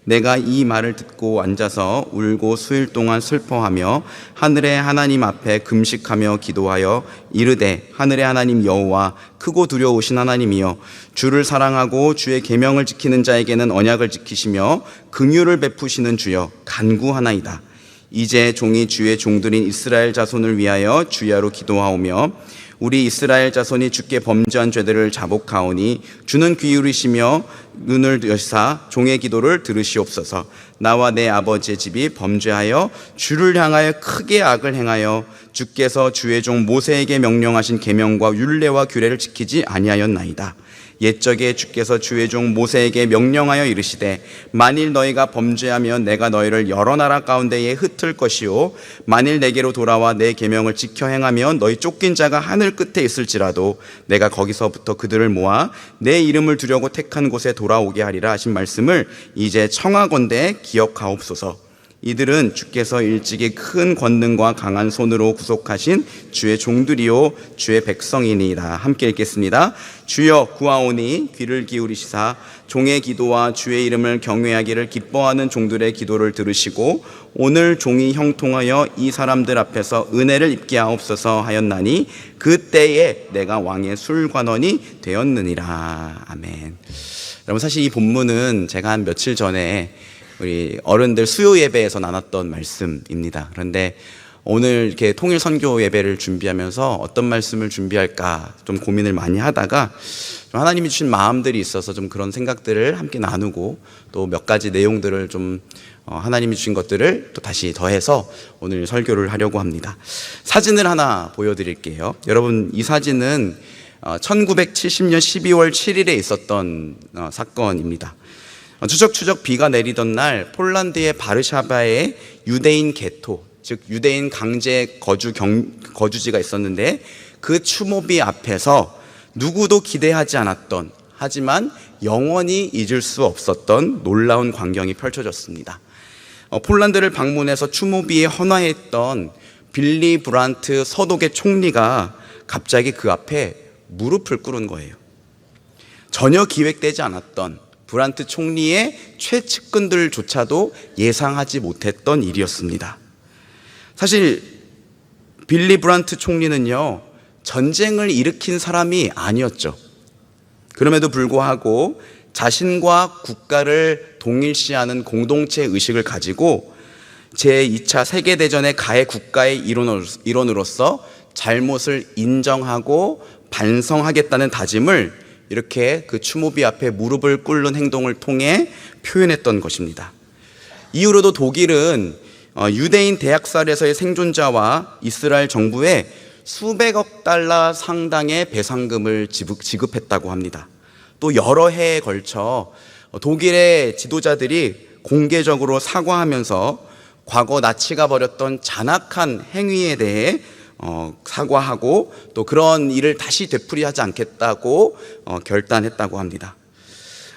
내가 이 말을 듣고 앉아서 울고 수일 동안 슬퍼하며 하늘의 하나님 앞에 금식하며 기도하여 이르되 하늘의 하나님 여호와 크고 두려우신 하나님이여 주를 사랑하고 주의 계명을 지키는 자에게는 언약을 지키시며 긍휼을 베푸시는 주여 간구하나이다. 이제 종이 주의 종들인 이스라엘 자손을 위하여 주야로 기도하오며 우리 이스라엘 자손이 주께 범죄한 죄들을 자복하오니 주는 귀 기울이시며 눈을 여시사 종의 기도를 들으시옵소서. 나와 내 아버지의 집이 범죄하여 주를 향하여 크게 악을 행하여 주께서 주의 종 모세에게 명령하신 계명과 율례와 규례를 지키지 아니하였나이다. 옛적에 주께서 주의 종 모세에게 명령하여 이르시되 만일 너희가 범죄하면 내가 너희를 여러 나라 가운데에 흩을 것이요 만일 내게로 돌아와 내 계명을 지켜 행하면 너희 쫓긴 자가 하늘 끝에 있을지라도 내가 거기서부터 그들을 모아 내 이름을 두려고 택한 곳에 돌아오게 하리라 하신 말씀을 이제 청하건대 기억하옵소서. 이들은 주께서 일찍이 큰 권능과 강한 손으로 구속하신 주의 종들이요 주의 백성이니이다. 함께 읽겠습니다. 주여 구하오니 귀를 기울이시사 종의 기도와 주의 이름을 경외하기를 기뻐하는 종들의 기도를 들으시고 오늘 종이 형통하여 이 사람들 앞에서 은혜를 입게 하옵소서 하였나니 그때에 내가 왕의 술관원이 되었느니라. 아멘. 여러분, 사실 이 본문은 제가 한 며칠 전에 우리 어른들 수요 예배에서 나눴던 말씀입니다. 그런데 오늘 이렇게 통일 선교 예배를 준비하면서 어떤 말씀을 준비할까 좀 고민을 많이 하다가 좀 하나님이 주신 마음들이 있어서 좀 그런 생각들을 함께 나누고 또 몇 가지 내용들을 좀 하나님이 주신 것들을 또 다시 더해서 오늘 설교를 하려고 합니다. 사진을 하나 보여드릴게요. 여러분, 이 사진은 1970년 12월 7일에 있었던 사건입니다. 추적추적 비가 내리던 날 폴란드의 바르샤바에 유대인 게토, 즉 유대인 강제 거주지가 있었는데 그 추모비 앞에서 누구도 기대하지 않았던, 하지만 영원히 잊을 수 없었던 놀라운 광경이 펼쳐졌습니다. 폴란드를 방문해서 추모비에 헌화했던 빌리 브란트 서독의 총리가 갑자기 그 앞에 무릎을 꿇은 거예요. 전혀 기획되지 않았던 브란트 총리의 최측근들조차도 예상하지 못했던 일이었습니다. 사실 빌리 브란트 총리는요, 전쟁을 일으킨 사람이 아니었죠. 그럼에도 불구하고 자신과 국가를 동일시하는 공동체 의식을 가지고 제2차 세계대전의 가해 국가의 일원으로서 잘못을 인정하고 반성하겠다는 다짐을 이렇게 그 추모비 앞에 무릎을 꿇는 행동을 통해 표현했던 것입니다. 이후로도 독일은 유대인 대학살에서의 생존자와 이스라엘 정부에 수백억 달러 상당의 배상금을 지급했다고 합니다. 또 여러 해에 걸쳐 독일의 지도자들이 공개적으로 사과하면서 과거 나치가 벌였던 잔악한 행위에 대해 사과하고 또 그런 일을 다시 되풀이하지 않겠다고 결단했다고 합니다.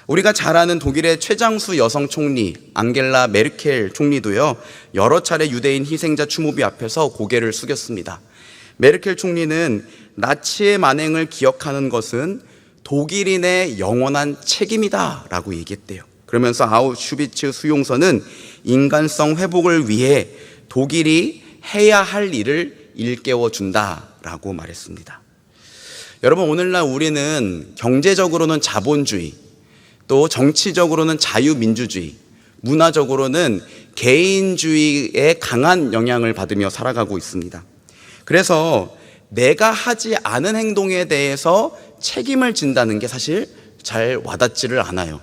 우리가 잘 아는 독일의 최장수 여성 총리 앙겔라 메르켈 총리도요, 여러 차례 유대인 희생자 추모비 앞에서 고개를 숙였습니다. 메르켈 총리는 나치의 만행을 기억하는 것은 독일인의 영원한 책임이다 라고 얘기했대요. 그러면서 아우슈비츠 수용소는 인간성 회복을 위해 독일이 해야 할 일을 일깨워 준다라고 말했습니다. 여러분, 오늘날 우리는 경제적으로는 자본주의, 또 정치적으로는 자유민주주의, 문화적으로는 개인주의에 강한 영향을 받으며 살아가고 있습니다. 그래서 내가 하지 않은 행동에 대해서 책임을 진다는 게 사실 잘 와닿지를 않아요.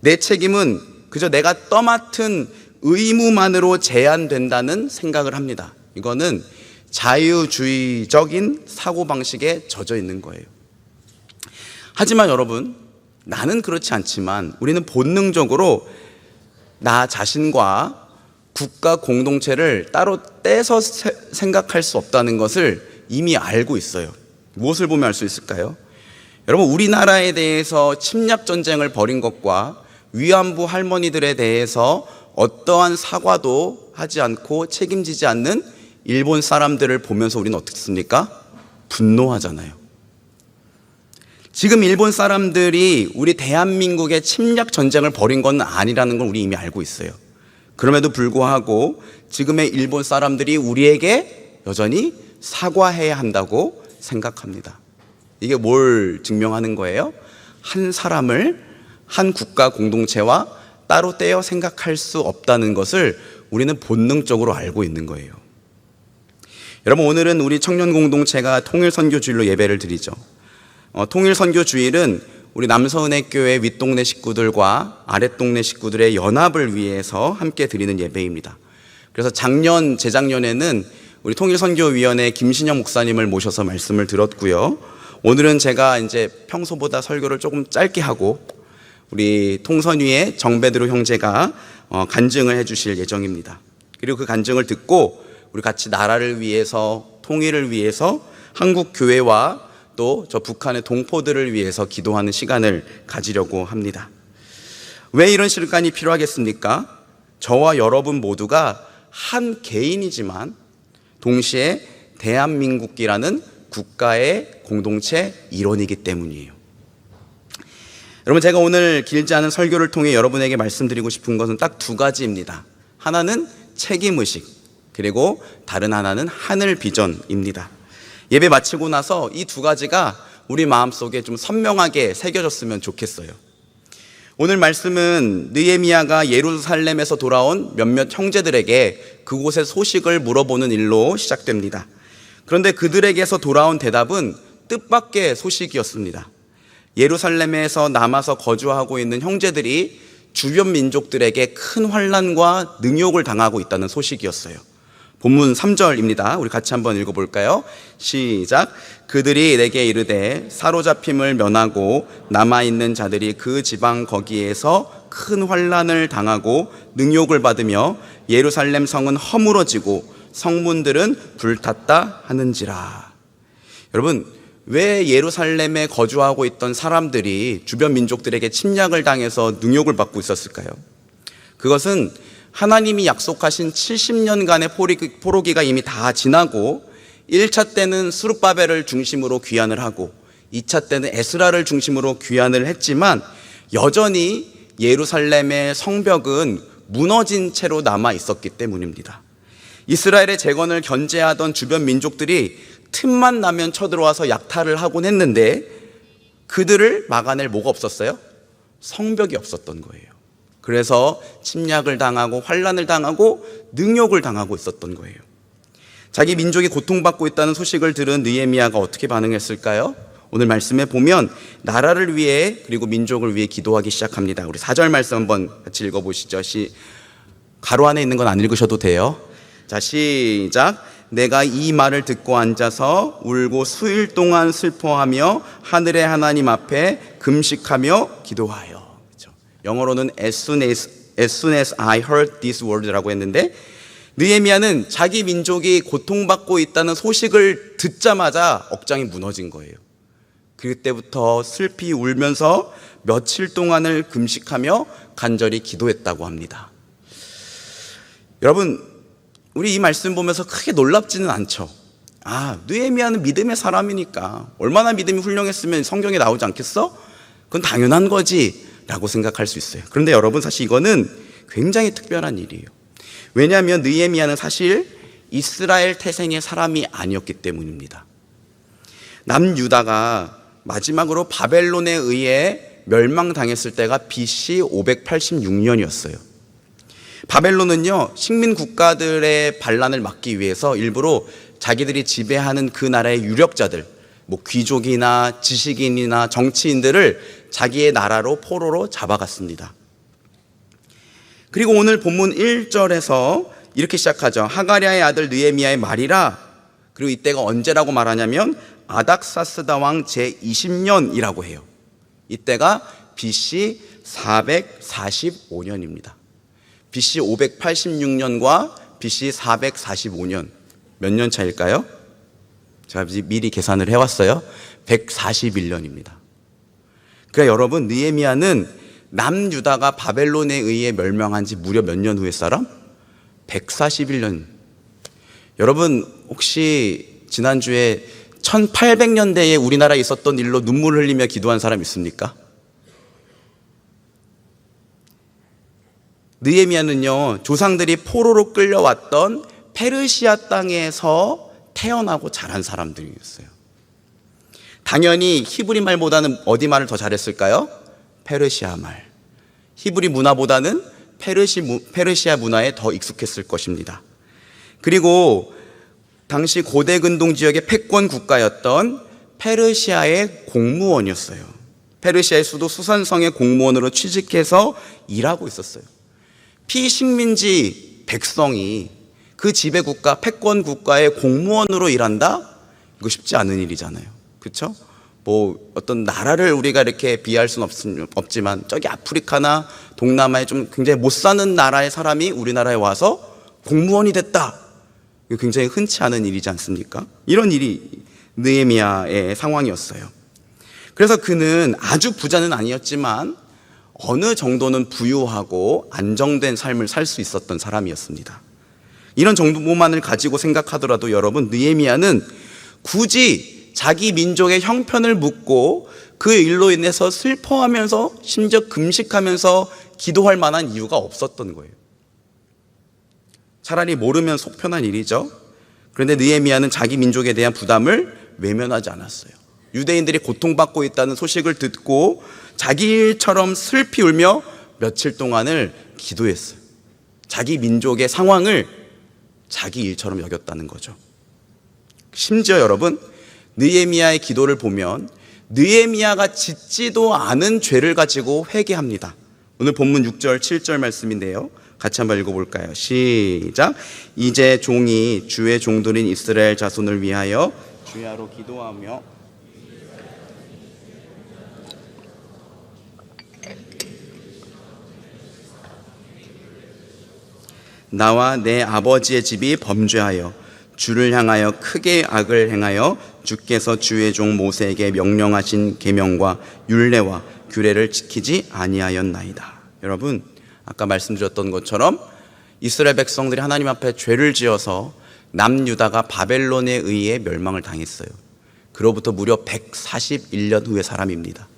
내 책임은 그저 내가 떠맡은 의무만으로 제한된다는 생각을 합니다. 이거는 자유주의적인 사고방식에 젖어 있는 거예요. 하지만 여러분, 나는 그렇지 않지만 우리는 본능적으로 나 자신과 국가 공동체를 따로 떼서 생각할 수 없다는 것을 이미 알고 있어요. 무엇을 보면 알 수 있을까요? 여러분, 우리나라에 대해서 침략 전쟁을 벌인 것과 위안부 할머니들에 대해서 어떠한 사과도 하지 않고 책임지지 않는 일본 사람들을 보면서 우리는 어떻습니까? 분노하잖아요. 지금 일본 사람들이 우리 대한민국의 침략 전쟁을 벌인 건 아니라는 걸 우리 이미 알고 있어요. 그럼에도 불구하고 지금의 일본 사람들이 우리에게 여전히 사과해야 한다고 생각합니다. 이게 뭘 증명하는 거예요? 한 사람을 한 국가 공동체와 따로 떼어 생각할 수 없다는 것을 우리는 본능적으로 알고 있는 거예요. 여러분, 오늘은 우리 청년 공동체가 통일선교주일로 예배를 드리죠. 통일선교주일은 우리 남서은혜교회 윗동네 식구들과 아랫동네 식구들의 연합을 위해서 함께 드리는 예배입니다. 그래서 재작년에는 우리 통일선교위원회 김신영 목사님을 모셔서 말씀을 들었고요. 오늘은 제가 이제 평소보다 설교를 조금 짧게 하고 우리 통선위의 정베드로 형제가 간증을 해주실 예정입니다. 그리고 그 간증을 듣고 우리 같이 나라를 위해서, 통일을 위해서, 한국 교회와 또 저 북한의 동포들을 위해서 기도하는 시간을 가지려고 합니다. 왜 이런 시간이 필요하겠습니까? 저와 여러분 모두가 한 개인이지만 동시에 대한민국이라는 국가의 공동체 일원이기 때문이에요. 여러분, 제가 오늘 길지 않은 설교를 통해 여러분에게 말씀드리고 싶은 것은 딱 두 가지입니다. 하나는 책임의식, 그리고 다른 하나는 하늘 비전입니다. 예배 마치고 나서 이 두 가지가 우리 마음속에 좀 선명하게 새겨졌으면 좋겠어요. 오늘 말씀은 느헤미야가 예루살렘에서 돌아온 몇몇 형제들에게 그곳의 소식을 물어보는 일로 시작됩니다. 그런데 그들에게서 돌아온 대답은 뜻밖의 소식이었습니다. 예루살렘에서 남아서 거주하고 있는 형제들이 주변 민족들에게 큰 환난과 능욕을 당하고 있다는 소식이었어요. 본문 3절입니다. 우리 같이 한번 읽어볼까요? 시작. 그들이 내게 이르되 사로잡힘을 면하고 남아있는 자들이 그 지방 거기에서 큰 환난을 당하고 능욕을 받으며 예루살렘 성은 허물어지고 성문들은 불탔다 하는지라. 여러분, 왜 예루살렘에 거주하고 있던 사람들이 주변 민족들에게 침략을 당해서 능욕을 받고 있었을까요? 그것은 하나님이 약속하신 70년간의 포로기가 이미 다 지나고 1차 때는 스룹바벨을 중심으로 귀환을 하고 2차 때는 에스라를 중심으로 귀환을 했지만 여전히 예루살렘의 성벽은 무너진 채로 남아 있었기 때문입니다. 이스라엘의 재건을 견제하던 주변 민족들이 틈만 나면 쳐들어와서 약탈을 하곤 했는데 그들을 막아낼 뭐가 없었어요? 성벽이 없었던 거예요. 그래서 침략을 당하고 환난을 당하고 능욕을 당하고 있었던 거예요. 자기 민족이 고통받고 있다는 소식을 들은 느헤미야가 어떻게 반응했을까요? 오늘 말씀에 보면 나라를 위해 그리고 민족을 위해 기도하기 시작합니다. 우리 4절 말씀 한번 같이 읽어보시죠. 가로 안에 있는 건 안 읽으셔도 돼요. 자, 시작. 내가 이 말을 듣고 앉아서 울고 수일 동안 슬퍼하며 하늘의 하나님 앞에 금식하며 기도하여. 그렇죠. 영어로는 as soon as I heard this word라고 했는데 느헤미야는 자기 민족이 고통받고 있다는 소식을 듣자마자 억장이 무너진 거예요. 그때부터 슬피 울면서 며칠 동안을 금식하며 간절히 기도했다고 합니다. 여러분, 우리 이 말씀 보면서 크게 놀랍지는 않죠. 느헤미야는 믿음의 사람이니까 얼마나 믿음이 훌륭했으면 성경에 나오지 않겠어? 그건 당연한 거지 라고 생각할 수 있어요. 그런데 여러분, 사실 이거는 굉장히 특별한 일이에요. 왜냐하면 느헤미야는 사실 이스라엘 태생의 사람이 아니었기 때문입니다. 남유다가 마지막으로 바벨론에 의해 멸망당했을 때가 BC 586년이었어요. 바벨론은요, 식민 국가들의 반란을 막기 위해서 일부러 자기들이 지배하는 그 나라의 유력자들, 귀족이나 지식인이나 정치인들을 자기의 나라로 포로로 잡아갔습니다. 그리고 오늘 본문 1절에서 이렇게 시작하죠. 하가랴의 아들 느헤미야의 말이라. 그리고 이때가 언제라고 말하냐면 아닥사스다 왕 제20년이라고 해요. 이때가 BC 445년입니다. BC 586년과 BC 445년 몇 년 차일까요? 제가 미리 계산을 해왔어요. 141년입니다. 그러니까 여러분, 느헤미야는 남유다가 바벨론에 의해 멸망한 지 무려 몇 년 후의 사람? 141년. 여러분, 혹시 지난주에 1800년대에 우리나라에 있었던 일로 눈물 흘리며 기도한 사람 있습니까? 느헤미야는요, 조상들이 포로로 끌려왔던 페르시아 땅에서 태어나고 자란 사람들이었어요. 당연히 히브리 말보다는 어디 말을 더 잘했을까요? 페르시아 말. 히브리 문화보다는 페르시아 문화에 더 익숙했을 것입니다. 그리고 당시 고대 근동 지역의 패권 국가였던 페르시아의 공무원이었어요. 페르시아의 수도 수산성의 공무원으로 취직해서 일하고 있었어요. 피식민지 백성이 그 지배 국가, 패권 국가의 공무원으로 일한다? 이거 쉽지 않은 일이잖아요. 그렇죠? 뭐 어떤 나라를 우리가 이렇게 비할 수는 없지만 저기 아프리카나 동남아에 좀 굉장히 못 사는 나라의 사람이 우리나라에 와서 공무원이 됐다. 이거 굉장히 흔치 않은 일이지 않습니까? 이런 일이 느헤미야의 상황이었어요. 그래서 그는 아주 부자는 아니었지만 어느 정도는 부유하고 안정된 삶을 살 수 있었던 사람이었습니다. 이런 정도만을 가지고 생각하더라도 여러분, 느헤미야는 굳이 자기 민족의 형편을 묻고 그 일로 인해서 슬퍼하면서 심지어 금식하면서 기도할 만한 이유가 없었던 거예요. 차라리 모르면 속편한 일이죠. 그런데 느헤미야는 자기 민족에 대한 부담을 외면하지 않았어요. 유대인들이 고통받고 있다는 소식을 듣고 자기 일처럼 슬피 울며 며칠 동안을 기도했어요. 자기 민족의 상황을 자기 일처럼 여겼다는 거죠. 심지어 여러분, 느헤미야의 기도를 보면 느헤미야가 짓지도 않은 죄를 가지고 회개합니다. 오늘 본문 6절, 7절 말씀인데요. 같이 한번 읽어볼까요? 시작. 이제 종이 주의 종들인 이스라엘 자손을 위하여 주야로 기도하며 나와 내 아버지의 집이 범죄하여 주를 향하여 크게 악을 행하여 주께서 주의 종 모세에게 명령하신 계명과 율례와 규례를 지키지 아니하였나이다. 여러분, 아까 말씀드렸던 것처럼 이스라엘 백성들이 하나님 앞에 죄를 지어서 남유다가 바벨론에 의해 멸망을 당했어요. 그로부터 무려 141년 후의 사람입니다.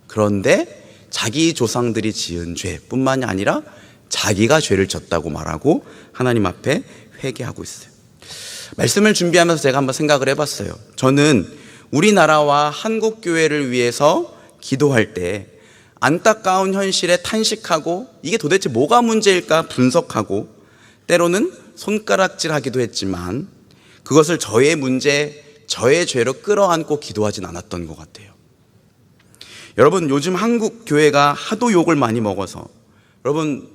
그런데 자기 조상들이 지은 죄뿐만이 아니라 자기가 죄를 졌다고 말하고 하나님 앞에 회개하고 있어요. 말씀을 준비하면서 제가 한번 생각을 해봤어요. 저는 우리나라와 한국교회를 위해서 기도할 때 안타까운 현실에 탄식하고 이게 도대체 뭐가 문제일까 분석하고 때로는 손가락질하기도 했지만 그것을 저의 문제, 저의 죄로 끌어안고 기도하진 않았던 것 같아요. 여러분, 요즘 한국 교회가 하도 욕을 많이 먹어서 여러분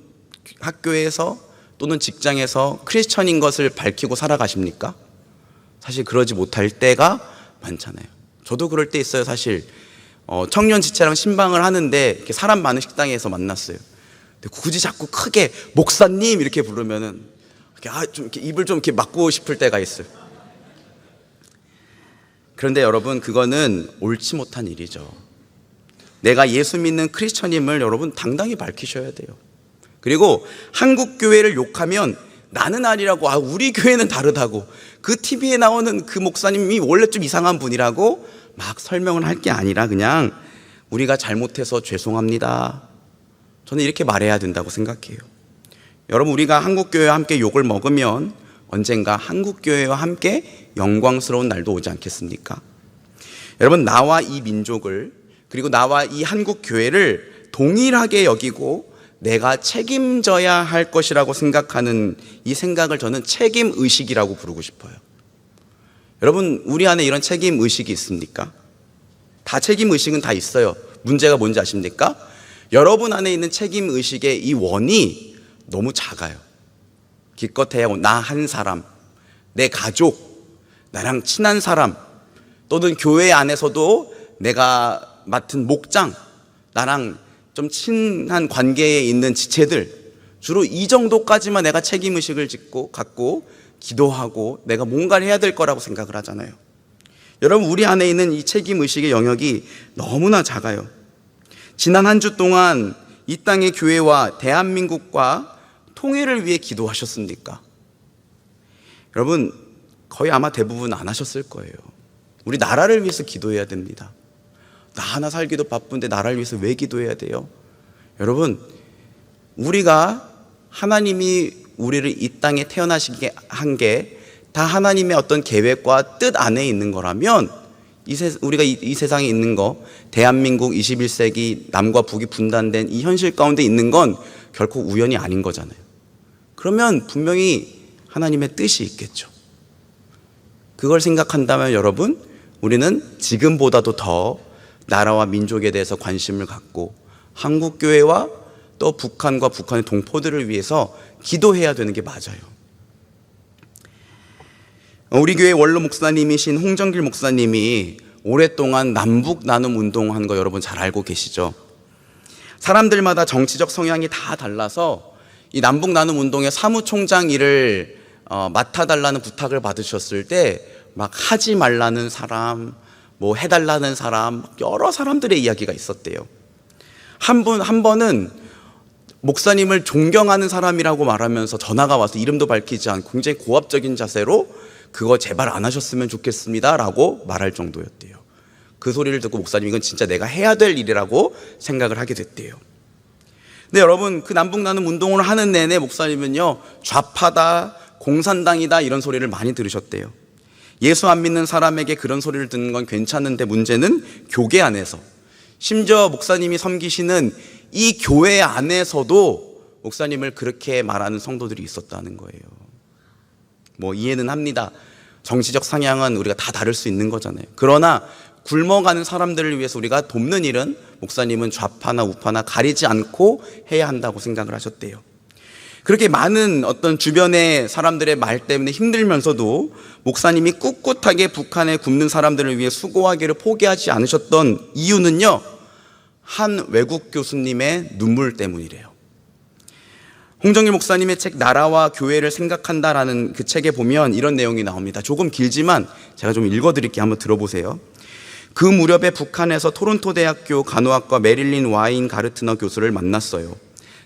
학교에서 또는 직장에서 크리스천인 것을 밝히고 살아가십니까? 사실 그러지 못할 때가 많잖아요. 저도 그럴 때 있어요. 사실 청년 지체랑 신방을 하는데 이렇게 사람 많은 식당에서 만났어요. 근데 굳이 자꾸 크게 목사님 이렇게 부르면은 좀 이렇게 입을 좀 이렇게 막고 싶을 때가 있어요. 그런데 여러분, 그거는 옳지 못한 일이죠. 내가 예수 믿는 크리스천임을 여러분 당당히 밝히셔야 돼요. 그리고 한국 교회를 욕하면 나는 아니라고, 우리 교회는 다르다고, 그 TV에 나오는 그 목사님이 원래 좀 이상한 분이라고 막 설명을 할 게 아니라 그냥 우리가 잘못해서 죄송합니다. 저는 이렇게 말해야 된다고 생각해요. 여러분, 우리가 한국 교회와 함께 욕을 먹으면 언젠가 한국 교회와 함께 영광스러운 날도 오지 않겠습니까? 여러분, 나와 이 민족을 그리고 나와 이 한국 교회를 동일하게 여기고 내가 책임져야 할 것이라고 생각하는 이 생각을 저는 책임의식이라고 부르고 싶어요. 여러분, 우리 안에 이런 책임의식이 있습니까? 다 책임의식은 다 있어요. 문제가 뭔지 아십니까? 여러분 안에 있는 책임의식의 이 원이 너무 작아요. 기껏해야 나 한 사람, 내 가족, 나랑 친한 사람, 또는 교회 안에서도 내가 맡은 목장, 나랑 좀 친한 관계에 있는 지체들, 주로 이 정도까지만 내가 책임의식을 갖고 기도하고 내가 뭔가를 해야 될 거라고 생각을 하잖아요. 여러분, 우리 안에 있는 이 책임의식의 영역이 너무나 작아요. 지난 한 주 동안 이 땅의 교회와 대한민국과 통일을 위해 기도하셨습니까? 여러분, 거의 아마 대부분 안 하셨을 거예요. 우리 나라를 위해서 기도해야 됩니다. 나 하나 살기도 바쁜데 나라를 위해서 왜 기도해야 돼요? 여러분, 우리가 하나님이 우리를 이 땅에 태어나시게 한 게 다 하나님의 어떤 계획과 뜻 안에 있는 거라면 우리가 이 세상에 있는 거, 대한민국 21세기 남과 북이 분단된 이 현실 가운데 있는 건 결코 우연이 아닌 거잖아요. 그러면 분명히 하나님의 뜻이 있겠죠. 그걸 생각한다면 여러분, 우리는 지금보다도 더 나라와 민족에 대해서 관심을 갖고 한국교회와 또 북한과 북한의 동포들을 위해서 기도해야 되는 게 맞아요. 우리 교회 원로 목사님이신 홍정길 목사님이 오랫동안 남북 나눔 운동한 거 여러분 잘 알고 계시죠? 사람들마다 정치적 성향이 다 달라서 이 남북 나눔 운동의 사무총장 일을 맡아달라는 부탁을 받으셨을 때 막 하지 말라는 사람, 뭐 해달라는 사람, 여러 사람들의 이야기가 있었대요. 한 번은 목사님을 존경하는 사람이라고 말하면서 전화가 와서 이름도 밝히지 않고 굉장히 고압적인 자세로 그거 제발 안 하셨으면 좋겠습니다 라고 말할 정도였대요. 그 소리를 듣고 목사님, 이건 진짜 내가 해야 될 일이라고 생각을 하게 됐대요. 근데 여러분, 그 남북 나눔 운동을 하는 내내 목사님은요, 좌파다, 공산당이다 이런 소리를 많이 들으셨대요. 예수 안 믿는 사람에게 그런 소리를 듣는 건 괜찮은데 문제는 교계 안에서, 심지어 목사님이 섬기시는 이 교회 안에서도 목사님을 그렇게 말하는 성도들이 있었다는 거예요. 뭐 이해는 합니다. 정치적 성향은 우리가 다 다를 수 있는 거잖아요. 그러나 굶어가는 사람들을 위해서 우리가 돕는 일은 목사님은 좌파나 우파나 가리지 않고 해야 한다고 생각을 하셨대요. 그렇게 많은 어떤 주변의 사람들의 말 때문에 힘들면서도 목사님이 꿋꿋하게 북한에 굶는 사람들을 위해 수고하기를 포기하지 않으셨던 이유는요, 한 외국 교수님의 눈물 때문이래요. 홍정일 목사님의 책 나라와 교회를 생각한다라는 그 책에 보면 이런 내용이 나옵니다. 조금 길지만 제가 좀 읽어드릴게요. 한번 들어보세요. 그 무렵에 북한에서 토론토 대학교 간호학과 메릴린 와인가르트너 교수를 만났어요.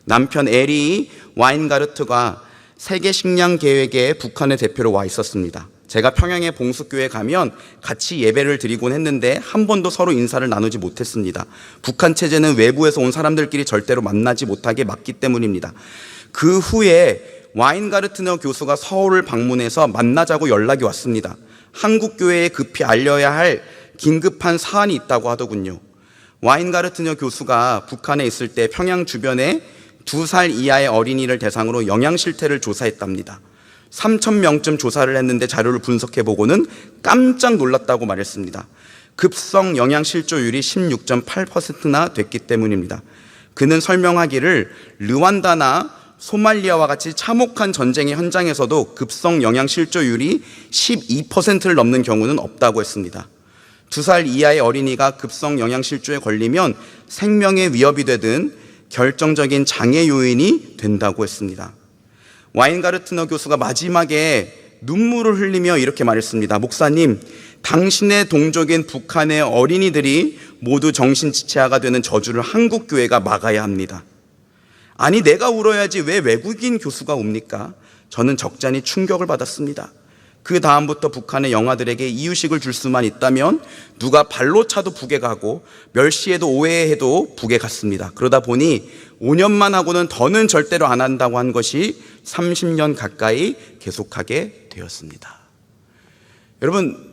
남편 에리 와인가르트가 세계 식량 계획에 북한의 대표로 와 있었습니다. 제가 평양의 봉숙교회 가면 같이 예배를 드리곤 했는데 한 번도 서로 인사를 나누지 못했습니다. 북한 체제는 외부에서 온 사람들끼리 절대로 만나지 못하게 막기 때문입니다. 그 후에 와인가르트너 교수가 서울을 방문해서 만나자고 연락이 왔습니다. 한국교회에 급히 알려야 할 긴급한 사안이 있다고 하더군요. 와인가르트너 교수가 북한에 있을 때 평양 주변에 2살 이하의 어린이를 대상으로 영양 실태를 조사했답니다. 3,000명쯤 조사를 했는데 자료를 분석해보고는 깜짝 놀랐다고 말했습니다. 급성 영양 실조율이 16.8%나 됐기 때문입니다. 그는 설명하기를 르완다나 소말리아와 같이 참혹한 전쟁의 현장에서도 급성 영양 실조율이 12%를 넘는 경우는 없다고 했습니다. 2살 이하의 어린이가 급성 영양 실조에 걸리면 생명에 위협이 되든 결정적인 장애 요인이 된다고 했습니다. 와인가르트너 교수가 마지막에 눈물을 흘리며 이렇게 말했습니다. 목사님, 당신의 동족인 북한의 어린이들이 모두 정신지체화가 되는 저주를 한국교회가 막아야 합니다. 아니, 내가 울어야지 왜 외국인 교수가 웁니까? 저는 적잖이 충격을 받았습니다. 그 다음부터 북한의 영아들에게 이유식을 줄 수만 있다면 누가 발로 차도 북에 가고 멸시해도 오해해도 북에 갔습니다. 그러다 보니 5년만 하고는 더는 절대로 안 한다고 한 것이 30년 가까이 계속하게 되었습니다. 여러분,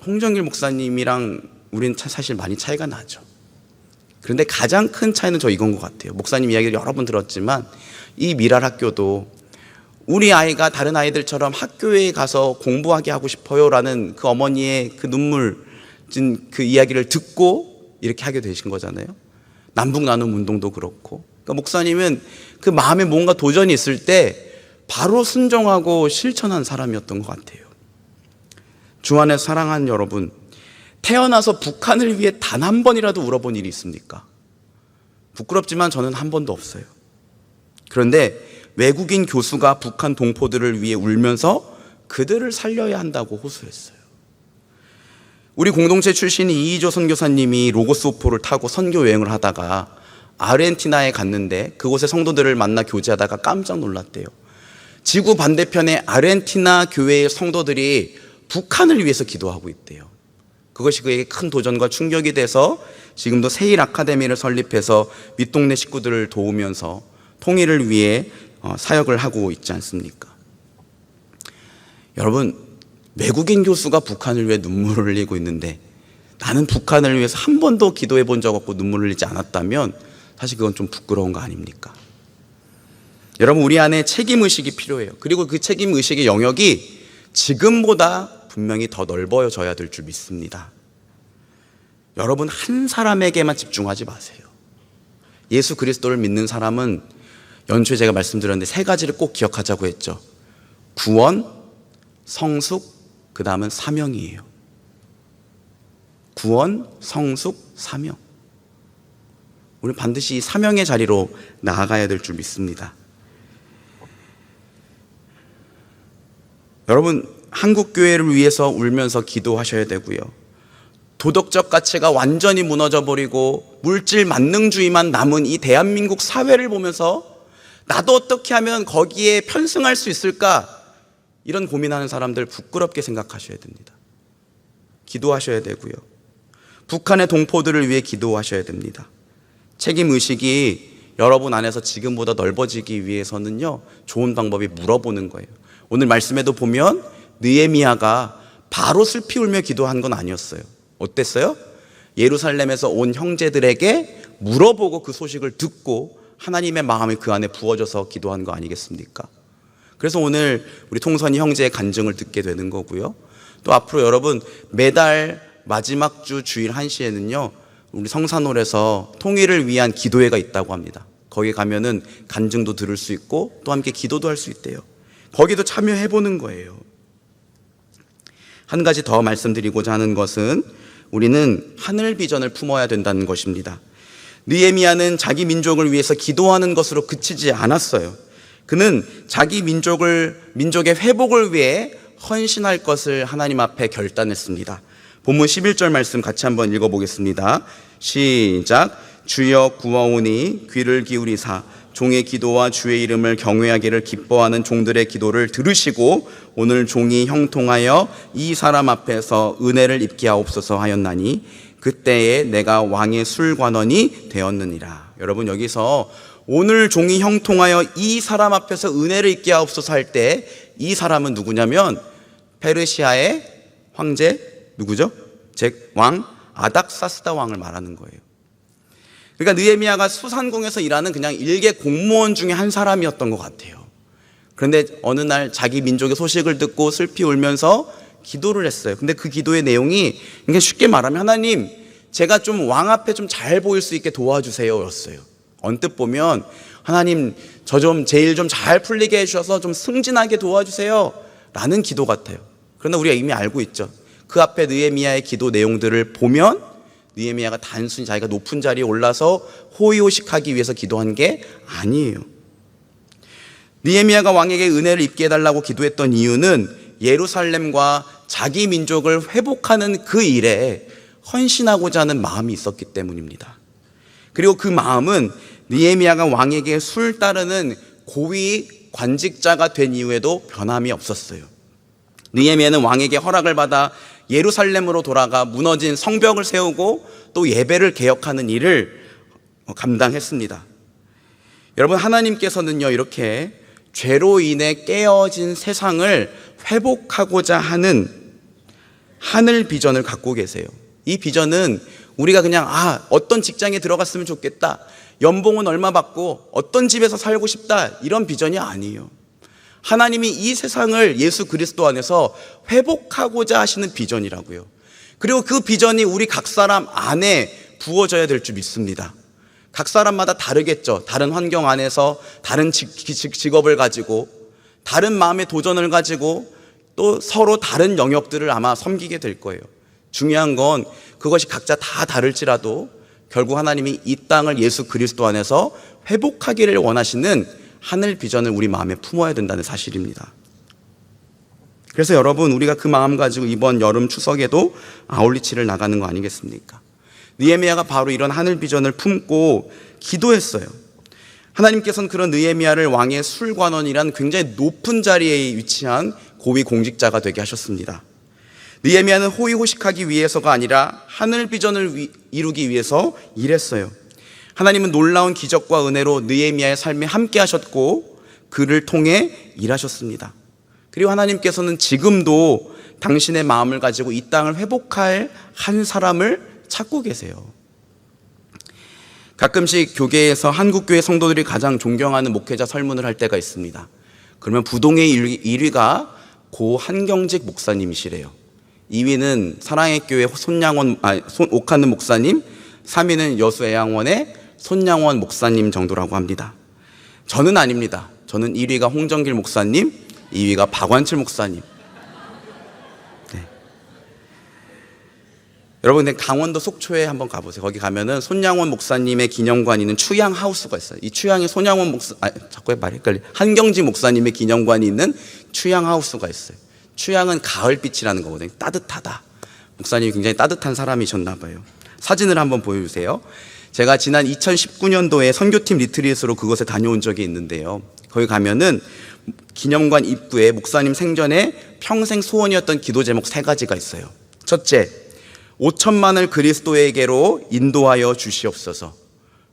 홍정길 목사님이랑 우리는 사실 많이 차이가 나죠. 그런데 가장 큰 차이는 저 이건 것 같아요. 목사님 이야기를 여러 번 들었지만 이 미랄 학교도 우리 아이가 다른 아이들처럼 학교에 가서 공부하게 하고 싶어요 라는 그 어머니의 그 눈물 진 그 이야기를 듣고 이렇게 하게 되신 거잖아요. 남북 나눔 운동도 그렇고 그러니까 목사님은 그 마음에 뭔가 도전이 있을 때 바로 순종하고 실천한 사람이었던 것 같아요. 주 안에 사랑하는 여러분, 태어나서 북한을 위해 단 한 번이라도 울어본 일이 있습니까? 부끄럽지만 저는 한 번도 없어요. 그런데 외국인 교수가 북한 동포들을 위해 울면서 그들을 살려야 한다고 호소했어요. 우리 공동체 출신인 이희조 선교사님이 로고스 호포를 타고 선교 여행을 하다가 아르헨티나에 갔는데 그곳의 성도들을 만나 교제하다가 깜짝 놀랐대요. 지구 반대편의 아르헨티나 교회의 성도들이 북한을 위해서 기도하고 있대요. 그것이 그에게 큰 도전과 충격이 돼서 지금도 세일 아카데미를 설립해서 밑동네 식구들을 도우면서 통일을 위해 사역을 하고 있지 않습니까? 여러분, 외국인 교수가 북한을 위해 눈물을 흘리고 있는데 나는 북한을 위해서 한 번도 기도해 본 적 없고 눈물을 흘리지 않았다면 사실 그건 좀 부끄러운 거 아닙니까? 여러분, 우리 안에 책임의식이 필요해요. 그리고 그 책임의식의 영역이 지금보다 분명히 더 넓어져야 될 줄 믿습니다. 여러분, 한 사람에게만 집중하지 마세요. 예수 그리스도를 믿는 사람은 연초에 제가 말씀드렸는데 세 가지를 꼭 기억하자고 했죠. 구원, 성숙, 그 다음은 사명이에요. 구원, 성숙, 사명. 우리 반드시 이 사명의 자리로 나아가야 될 줄 믿습니다. 여러분, 한국교회를 위해서 울면서 기도하셔야 되고요. 도덕적 가치가 완전히 무너져버리고 물질 만능주의만 남은 이 대한민국 사회를 보면서 나도 어떻게 하면 거기에 편승할 수 있을까? 이런 고민하는 사람들 부끄럽게 생각하셔야 됩니다. 기도하셔야 되고요. 북한의 동포들을 위해 기도하셔야 됩니다. 책임의식이 여러분 안에서 지금보다 넓어지기 위해서는요, 좋은 방법이 물어보는 거예요. 오늘 말씀에도 보면 느헤미야가 바로 슬피 울며 기도한 건 아니었어요. 어땠어요? 예루살렘에서 온 형제들에게 물어보고 그 소식을 듣고 하나님의 마음이 그 안에 부어져서 기도한 거 아니겠습니까? 그래서 오늘 우리 통선이 형제의 간증을 듣게 되는 거고요. 또 앞으로 여러분, 매달 마지막 주 주일 1시에는요 우리 성산홀에서 통일을 위한 기도회가 있다고 합니다. 거기 가면은 간증도 들을 수 있고 또 함께 기도도 할 수 있대요. 거기도 참여해보는 거예요. 한 가지 더 말씀드리고자 하는 것은 우리는 하늘 비전을 품어야 된다는 것입니다. 느헤미야는 자기 민족을 위해서 기도하는 것으로 그치지 않았어요. 그는 자기 민족의 회복을 위해 헌신할 것을 하나님 앞에 결단했습니다. 본문 11절 말씀 같이 한번 읽어보겠습니다. 시작. 주여 구하오니 귀를 기울이사 종의 기도와 주의 이름을 경외하기를 기뻐하는 종들의 기도를 들으시고 오늘 종이 형통하여 이 사람 앞에서 은혜를 입게 하옵소서 하였나니 그때에 내가 왕의 술관원이 되었느니라. 여러분, 여기서 오늘 종이 형통하여 이 사람 앞에서 은혜를 입게 하옵소서 할 때 이 사람은 누구냐면 페르시아의 황제 누구죠? 왕 아닥사스다 왕을 말하는 거예요. 그러니까 느헤미야가 수산궁에서 일하는 그냥 일개 공무원 중에 한 사람이었던 것 같아요. 그런데 어느 날 자기 민족의 소식을 듣고 슬피 울면서 기도를 했어요. 근데 그 기도의 내용이 그냥 쉽게 말하면 하나님, 제가 좀 왕 앞에 좀 잘 보일 수 있게 도와주세요 였어요. 언뜻 보면 하나님, 저 좀 제 일 좀 잘 풀리게 해주셔서 좀 승진하게 도와주세요 라는 기도 같아요. 그러나 우리가 이미 알고 있죠. 그 앞에 느헤미야의 기도 내용들을 보면 느헤미야가 단순히 자기가 높은 자리에 올라서 호의호식하기 위해서 기도한 게 아니에요. 느헤미야가 왕에게 은혜를 입게 해달라고 기도했던 이유는 예루살렘과 자기 민족을 회복하는 그 일에 헌신하고자 하는 마음이 있었기 때문입니다. 그리고 그 마음은 느헤미야가 왕에게 술 따르는 고위 관직자가 된 이후에도 변함이 없었어요. 느헤미야는 왕에게 허락을 받아 예루살렘으로 돌아가 무너진 성벽을 세우고 또 예배를 개혁하는 일을 감당했습니다. 여러분, 하나님께서는요 이렇게 죄로 인해 깨어진 세상을 회복하고자 하는 하늘 비전을 갖고 계세요. 이 비전은 우리가 그냥 어떤 직장에 들어갔으면 좋겠다, 연봉은 얼마 받고 어떤 집에서 살고 싶다, 이런 비전이 아니에요. 하나님이 이 세상을 예수 그리스도 안에서 회복하고자 하시는 비전이라고요. 그리고 그 비전이 우리 각 사람 안에 부어져야 될 줄 믿습니다. 각 사람마다 다르겠죠. 다른 환경 안에서 다른 직업을 가지고 다른 마음의 도전을 가지고 또 서로 다른 영역들을 아마 섬기게 될 거예요. 중요한 건 그것이 각자 다 다를지라도 결국 하나님이 이 땅을 예수 그리스도 안에서 회복하기를 원하시는 하늘 비전을 우리 마음에 품어야 된다는 사실입니다. 그래서 여러분, 우리가 그 마음 가지고 이번 여름 추석에도 아울리치를 나가는 거 아니겠습니까? 느헤미야가 바로 이런 하늘 비전을 품고 기도했어요. 하나님께서는 그런 느헤미야를 왕의 술관원이란 굉장히 높은 자리에 위치한 고위 공직자가 되게 하셨습니다. 느헤미야는 호의호식하기 위해서가 아니라 하늘 비전을 이루기 위해서 일했어요. 하나님은 놀라운 기적과 은혜로 느헤미야의 삶에 함께 하셨고 그를 통해 일하셨습니다. 그리고 하나님께서는 지금도 당신의 마음을 가지고 이 땅을 회복할 한 사람을 찾고 계세요. 가끔씩 교계에서 한국교회 성도들이 가장 존경하는 목회자 설문을 할 때가 있습니다. 그러면 부동의 1위가 고 한경직 목사님이시래요. 2위는 사랑의 교회 옥하는 목사님, 3위는 여수애양원의 손양원 목사님 정도라고 합니다. 저는 아닙니다. 저는 1위가 홍정길 목사님, 2위가 박완철 목사님. 네. 여러분, 강원도 속초에 한번 가보세요. 거기 가면은 손양원 목사님의 기념관이 있는 추양 하우스가 있어요. 이 추양에 손양원 자꾸 말이 헷갈려. 한경지 목사님의 기념관이 있는 추양 하우스가 있어요. 추양은 가을빛이라는 거거든요. 따뜻하다. 목사님이 굉장히 따뜻한 사람이셨나 봐요. 사진을 한번 보여주세요. 제가 지난 2019년도에 선교팀 리트릿으로 그곳에 다녀온 적이 있는데요. 거기 가면은 기념관 입구에 목사님 생전에 평생 소원이었던 기도 제목 3가지가 있어요. 첫째, 5천만을 그리스도에게로 인도하여 주시옵소서.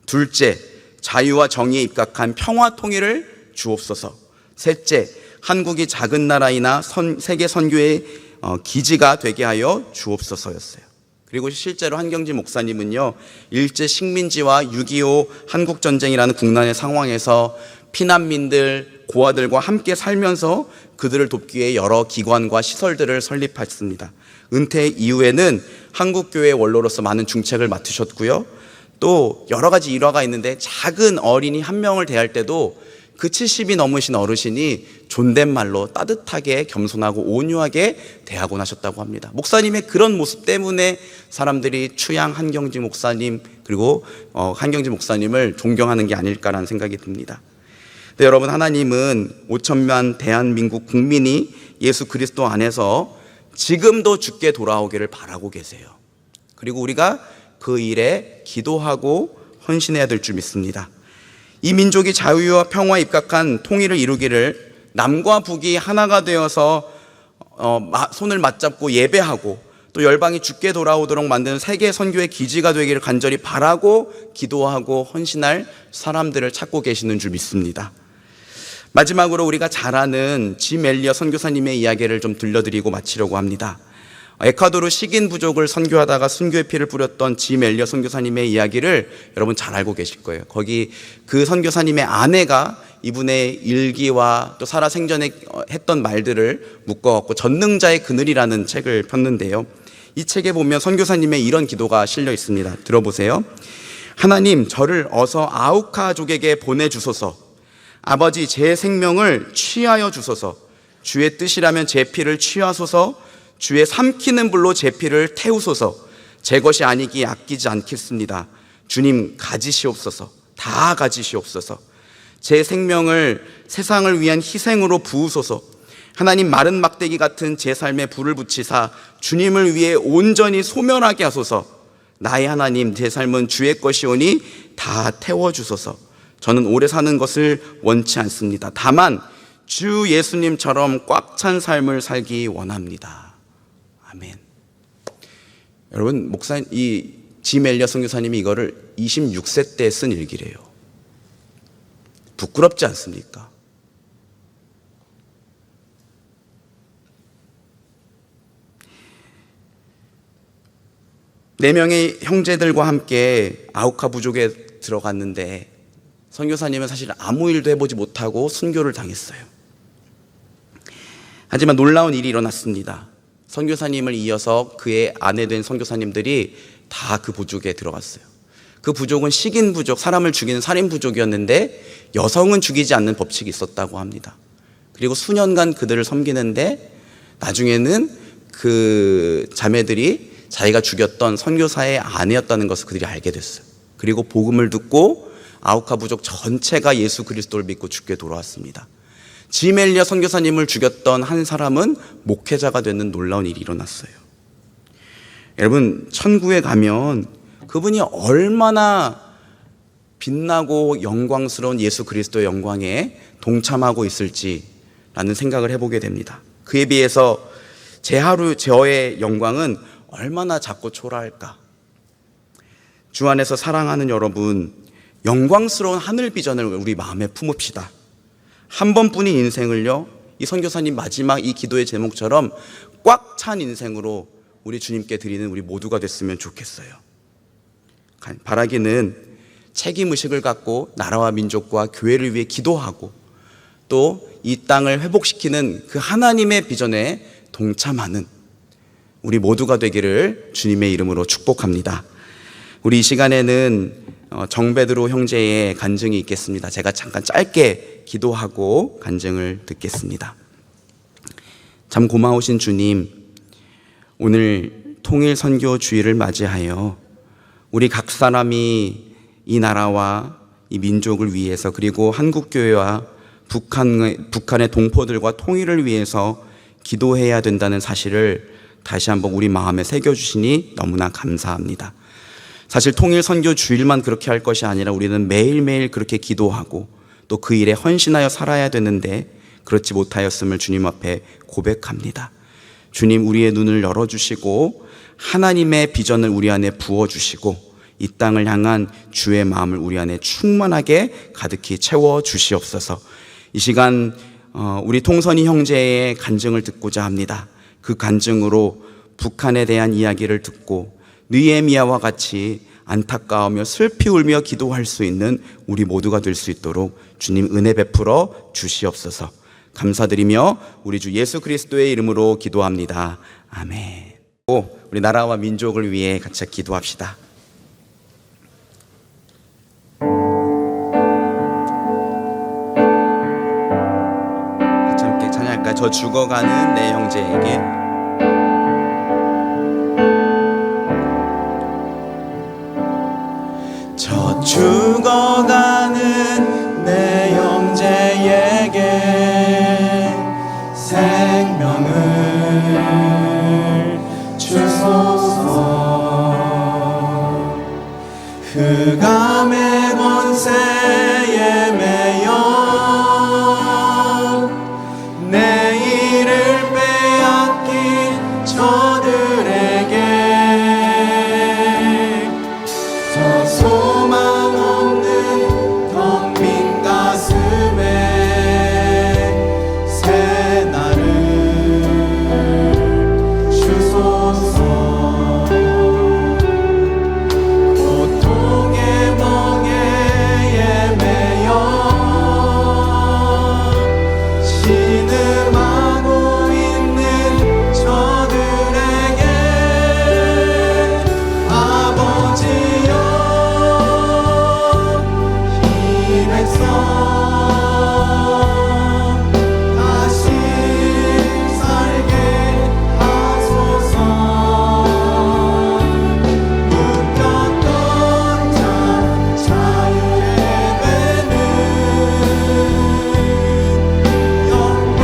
둘째, 자유와 정의에 입각한 평화 통일을 주옵소서. 셋째, 한국이 작은 나라이나 세계 선교의 기지가 되게 하여 주옵소서였어요. 그리고 실제로 한경지 목사님은요, 일제 식민지와 6.25 한국전쟁이라는 국난의 상황에서 피난민들, 고아들과 함께 살면서 그들을 돕기 위해 여러 기관과 시설들을 설립했습니다. 은퇴 이후에는 한국교회 원로로서 많은 중책을 맡으셨고요. 또 여러 가지 일화가 있는데 작은 어린이 한 명을 대할 때도 그 70이 넘으신 어르신이 존댓말로 따뜻하게 겸손하고 온유하게 대하곤 하셨다고 합니다. 목사님의 그런 모습 때문에 사람들이 추양 한경지 목사님 그리고 한경지 목사님을 존경하는 게 아닐까라는 생각이 듭니다. 네, 여러분, 하나님은 5천만 대한민국 국민이 예수 그리스도 안에서 지금도 주께 돌아오기를 바라고 계세요. 그리고 우리가 그 일에 기도하고 헌신해야 될 줄 믿습니다. 이 민족이 자유와 평화에 입각한 통일을 이루기를 남과 북이 하나가 되어서 손을 맞잡고 예배하고 또 열방이 주께 돌아오도록 만드는 세계 선교의 기지가 되기를 간절히 바라고 기도하고 헌신할 사람들을 찾고 계시는 줄 믿습니다. 마지막으로 우리가 잘 아는 짐 엘리어 선교사님의 이야기를 좀 들려드리고 마치려고 합니다. 에콰도르 식인 부족을 선교하다가 순교의 피를 뿌렸던 짐 엘리어 선교사님의 이야기를 여러분 잘 알고 계실 거예요. 거기 그 선교사님의 아내가 이분의 일기와 또 살아 생전에 했던 말들을 묶어갖고 전능자의 그늘이라는 책을 폈는데요. 이 책에 보면 선교사님의 이런 기도가 실려 있습니다. 들어보세요. 하나님, 저를 어서 아우카족에게 보내주소서. 아버지, 제 생명을 취하여 주소서. 주의 뜻이라면 제 피를 취하소서. 주의 삼키는 불로 제 피를 태우소서. 제 것이 아니기에 아끼지 않겠습니다. 주님, 가지시옵소서. 다 가지시옵소서. 제 생명을 세상을 위한 희생으로 부으소서. 하나님, 마른 막대기 같은 제 삶에 불을 붙이사 주님을 위해 온전히 소멸하게 하소서. 나의 하나님, 제 삶은 주의 것이오니 다 태워주소서. 저는 오래 사는 것을 원치 않습니다. 다만 주 예수님처럼 꽉 찬 삶을 살기 원합니다. 아멘. 여러분, 목사님, 이 짐 엘리어 선교사님이 이거를 26세 때 쓴 일기래요. 부끄럽지 않습니까? 네 명의 형제들과 함께 아우카 부족에 들어갔는데 선교사님은 사실 아무 일도 해보지 못하고 순교를 당했어요. 하지만 놀라운 일이 일어났습니다. 선교사님을 이어서 그의 아내 된 선교사님들이 다 그 부족에 들어갔어요. 그 부족은 식인 부족, 사람을 죽이는 살인 부족이었는데 여성은 죽이지 않는 법칙이 있었다고 합니다. 그리고 수년간 그들을 섬기는데 나중에는 그 자매들이 자기가 죽였던 선교사의 아내였다는 것을 그들이 알게 됐어요. 그리고 복음을 듣고 아우카 부족 전체가 예수 그리스도를 믿고 죽게 돌아왔습니다. 지멜리아 선교사님을 죽였던 한 사람은 목회자가 되는 놀라운 일이 일어났어요. 여러분, 천국에 가면 그분이 얼마나 빛나고 영광스러운 예수 그리스도의 영광에 동참하고 있을지라는 생각을 해보게 됩니다. 그에 비해서 저의 영광은 얼마나 작고 초라할까. 주 안에서 사랑하는 여러분, 영광스러운 하늘 비전을 우리 마음에 품읍시다. 한 번뿐인 인생을요, 이 선교사님 마지막 이 기도의 제목처럼 꽉 찬 인생으로 우리 주님께 드리는 우리 모두가 됐으면 좋겠어요. 바라기는 책임의식을 갖고 나라와 민족과 교회를 위해 기도하고 또 이 땅을 회복시키는 그 하나님의 비전에 동참하는 우리 모두가 되기를 주님의 이름으로 축복합니다. 우리 이 시간에는 정베드로 형제의 간증이 있겠습니다. 제가 잠깐 짧게 기도하고 간증을 듣겠습니다. 참 고마우신 주님, 오늘 통일 선교 주일을 맞이하여 우리 각 사람이 이 나라와 이 민족을 위해서 그리고 한국교회와 북한의 동포들과 통일을 위해서 기도해야 된다는 사실을 다시 한번 우리 마음에 새겨주시니 너무나 감사합니다. 사실 통일 선교 주일만 그렇게 할 것이 아니라 우리는 매일매일 그렇게 기도하고 또 그 일에 헌신하여 살아야 되는데 그렇지 못하였음을 주님 앞에 고백합니다. 주님, 우리의 눈을 열어주시고 하나님의 비전을 우리 안에 부어주시고 이 땅을 향한 주의 마음을 우리 안에 충만하게 가득히 채워주시옵소서. 이 시간 우리 통선이 형제의 간증을 듣고자 합니다. 그 간증으로 북한에 대한 이야기를 듣고 느헤미야와 같이 안타까우며 슬피 울며 기도할 수 있는 우리 모두가 될 수 있도록 주님 은혜 베풀어 주시옵소서. 감사드리며 우리 주 예수 그리스도의 이름으로 기도합니다. 아멘. 우리 나라와 민족을 위해 같이 기도합시다. 같이 함께 찬양할까요? 저 죽어가는 내 형제에게. 저 죽어가는 내 형제에게 생명을 주소서. 흑암의 권세에 매여 내일을 빼앗긴 저들에게 저 소망 없는 텅 빈 가슴에 새 날을 주소서. 고통의 멍에에 매여 신음하고 있는 저들에게 아버지여 이 백성 다시 살게 하소서. 묶였던 자유의 배는 영광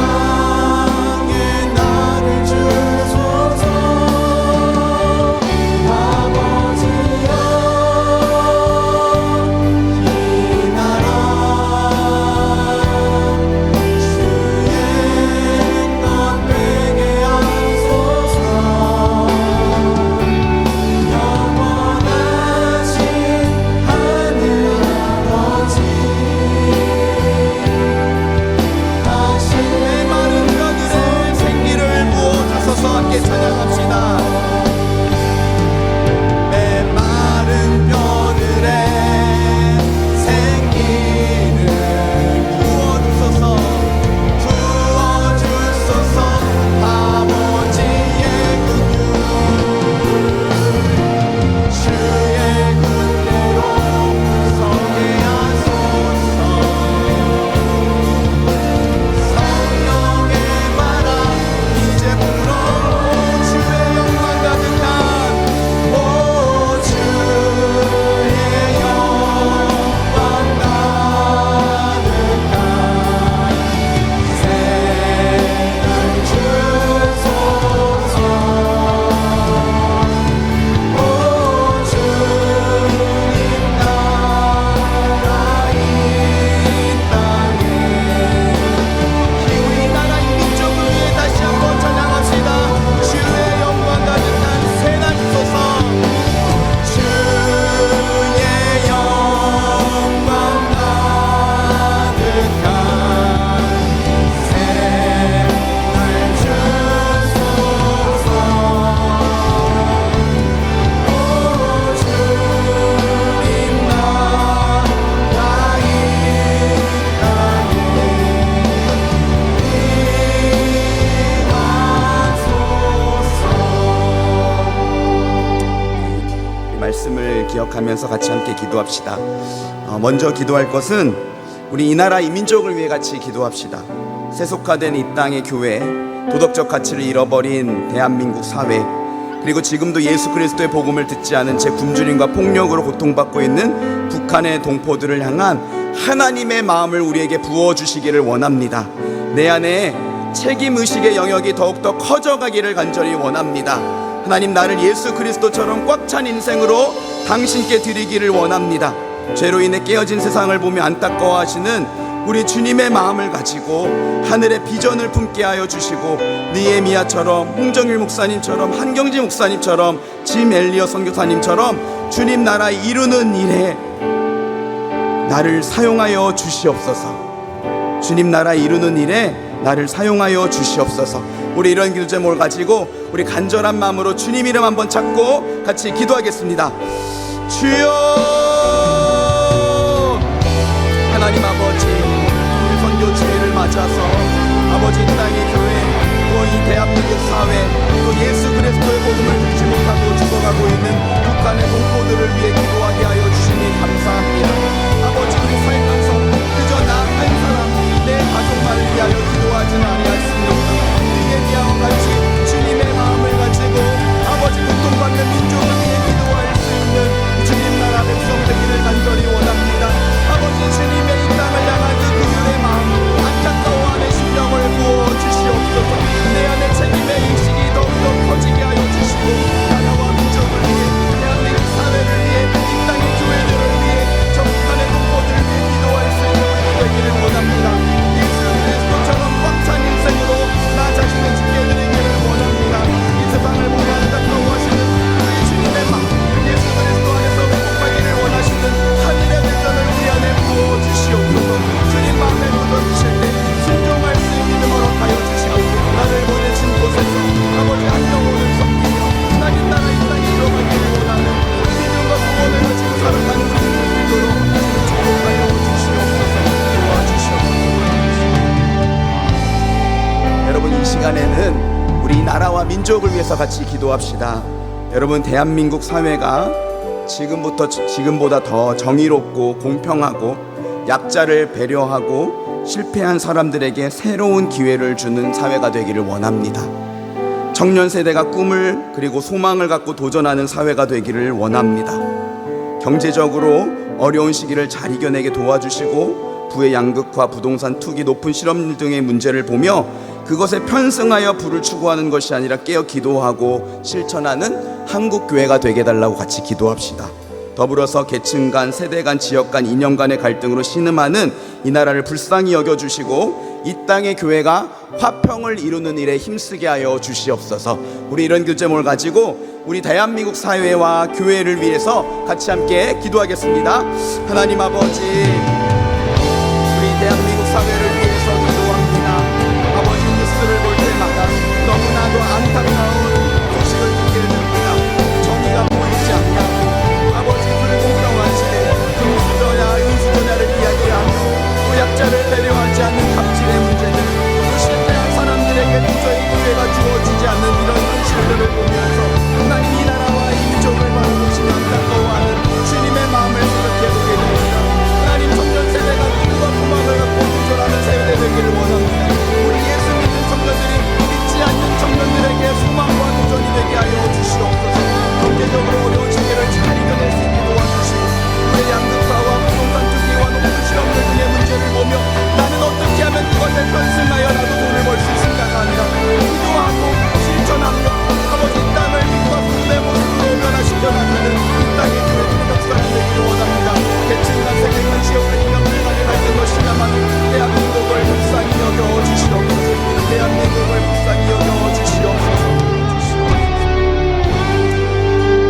말씀을 기억하면서 같이 함께 기도합시다. 먼저 기도할 것은 우리 이 나라 이 민족을 위해 같이 기도합시다. 세속화된 이 땅의 교회, 도덕적 가치를 잃어버린 대한민국 사회, 그리고 지금도 예수 그리스도의 복음을 듣지 않은 채 굶주림과 폭력으로 고통받고 있는 북한의 동포들을 향한 하나님의 마음을 우리에게 부어주시기를 원합니다. 내 안에 책임의식의 영역이 더욱더 커져가기를 간절히 원합니다. 하나님, 나를 예수 그리스도처럼 꽉 찬 인생으로 당신께 드리기를 원합니다. 죄로 인해 깨어진 세상을 보며 안타까워하시는 우리 주님의 마음을 가지고 하늘의 비전을 품게 하여 주시고, 느헤미야처럼, 홍정일 목사님처럼, 한경지 목사님처럼, 짐 엘리어 선교사님처럼 주님 나라 이루는 일에 나를 사용하여 주시옵소서. 주님 나라 이루는 일에 나를 사용하여 주시옵소서. 우리 이런 기도 제목을 가지고 우리 간절한 마음으로 주님 이름 한번 찾고 같이 기도하겠습니다. 주여, 하나님 아버지, 선교 주일을 맞아서 아버지 땅의 교회, 또 이 대한민국 사회, 또 예수 그리스도의 복음을 듣지 못하고 죽어가고 있는 북한의 동포들을 위해 기도하게 하여 주시니 감사합니다. 아버지, 우리 살면서 그저 나 한 사람, 내 가족만을 위하여 기도하지는 아니하였습니다. 느헤미야와 같이 주님의 마음을 가지고 아버지 고통받는 민족을 위해 기도할 수 있는 주님 나라 백성 되기를 간절히 원합니다. 아버지, 주님의 이 땅을 향한 그 그들의 마음, 안타까워하는 심령을 부어주시옵소서. 내 안에 책임의 인식이 더욱더 커지게 하여 주시고, 나라와 민족을 위해, 대한민국 사회를 위해, 이 땅의 교회들을 위해, 저 북한의 동포들을 위해 기도할 수 있는 되기를 원합니다. 예수 그리스도처럼 꽉 찬 인생으로 나 자신을 지켜드리기를 원합니다. 이 세상을 보며 안타까워하시는 우리 주님의 마음, 예수 그리스도 안에서 회복하기를 원하시는 하늘의 비전을 우리 안에 부어주시옵소서. 주님 마음에 묻어주실 때 순종할 수 있는 믿음으로 하여 주시고, 나를 보내신 곳에서 아버지 한 영혼을 섬기며 하나님 나라 이 땅에 이뤄가기를 원하는 믿음과 소원을 가지고 살아가는 우리 되도록 축복하여 주시옵소서. 도와주시옵소서. 여러분, 이 시간에는 우리 나라와 민족을 위해서 같이 기도합시다. 여러분, 대한민국 사회가 지금보다 더 정의롭고 공평하고 약자를 배려하고 실패한 사람들에게 새로운 기회를 주는 사회가 되기를 원합니다. 청년 세대가 꿈을 그리고 소망을 갖고 도전하는 사회가 되기를 원합니다. 경제적으로 어려운 시기를 잘 이겨내게 도와주시고, 부의 양극화, 부동산 투기, 높은 실업률 등의 문제를 보며 그것에 편승하여 부를 추구하는 것이 아니라 깨어 기도하고 실천하는 한국교회가 되게 해달라고 같이 기도합시다. 더불어서 계층 간, 세대 간, 지역 간, 이념 간의 갈등으로 신음하는 이 나라를 불쌍히 여겨주시고, 이 땅의 교회가 화평을 이루는 일에 힘쓰게 하여 주시옵소서. 우리 이런 교제목을 가지고 우리 대한민국 사회와 교회를 위해서 같이 함께 기도하겠습니다. 하나님 아버지, 우리 대한민국 사회를 위해서 기도합니다. 아버지, 뉴스를 볼 때마다 너무나도 안타까운 소식을 듣게 됩니다. 정의가 보이지 않나, 아버지 불공평한 시대, 금수저야 은수저야를 이야기하며 또 약자를 배려하지 않는 갑질의 문제들, 또 실패한 사람들에게 도저히 기회가 주어지지 않는 이런 현실들을 보면서 하나님 이 나라와 이 민족을 바라보시며 안타까워하는 주님의 마음을 생각해보게 됩니다. 하나님, 청년 세대가 꿈과 소망을 갖고 도전하는 세대 되기를 원합니다. 우리 예수 믿는 청년들이 믿지 않는 청년들에게 소망과 도전이 되게 하여 주시옵소서. 경제적으로 어려운 시기를 잘 이겨낼 수 있게 도와주시고, 우리의 양극화와 부동산 투기와 높은 실업률 등의 문제를 보며 나는 어떻게 하면 그것에 편승하여 나도 돈을 벌 수 있을까가 아니라 기도하고 실천하며 아버지 땅을 빛과 구름의 모습으로 변화시켜 나가는 이 땅의 교회들의 역사가 되기를 원합니다. 계층간, 세계간, 지역간, 이념들 간의 갈등과 신앙하는 대한민국을 불쌍히 여겨 주시옵소서. 대한민국을 불쌍히 여겨 주시옵소서.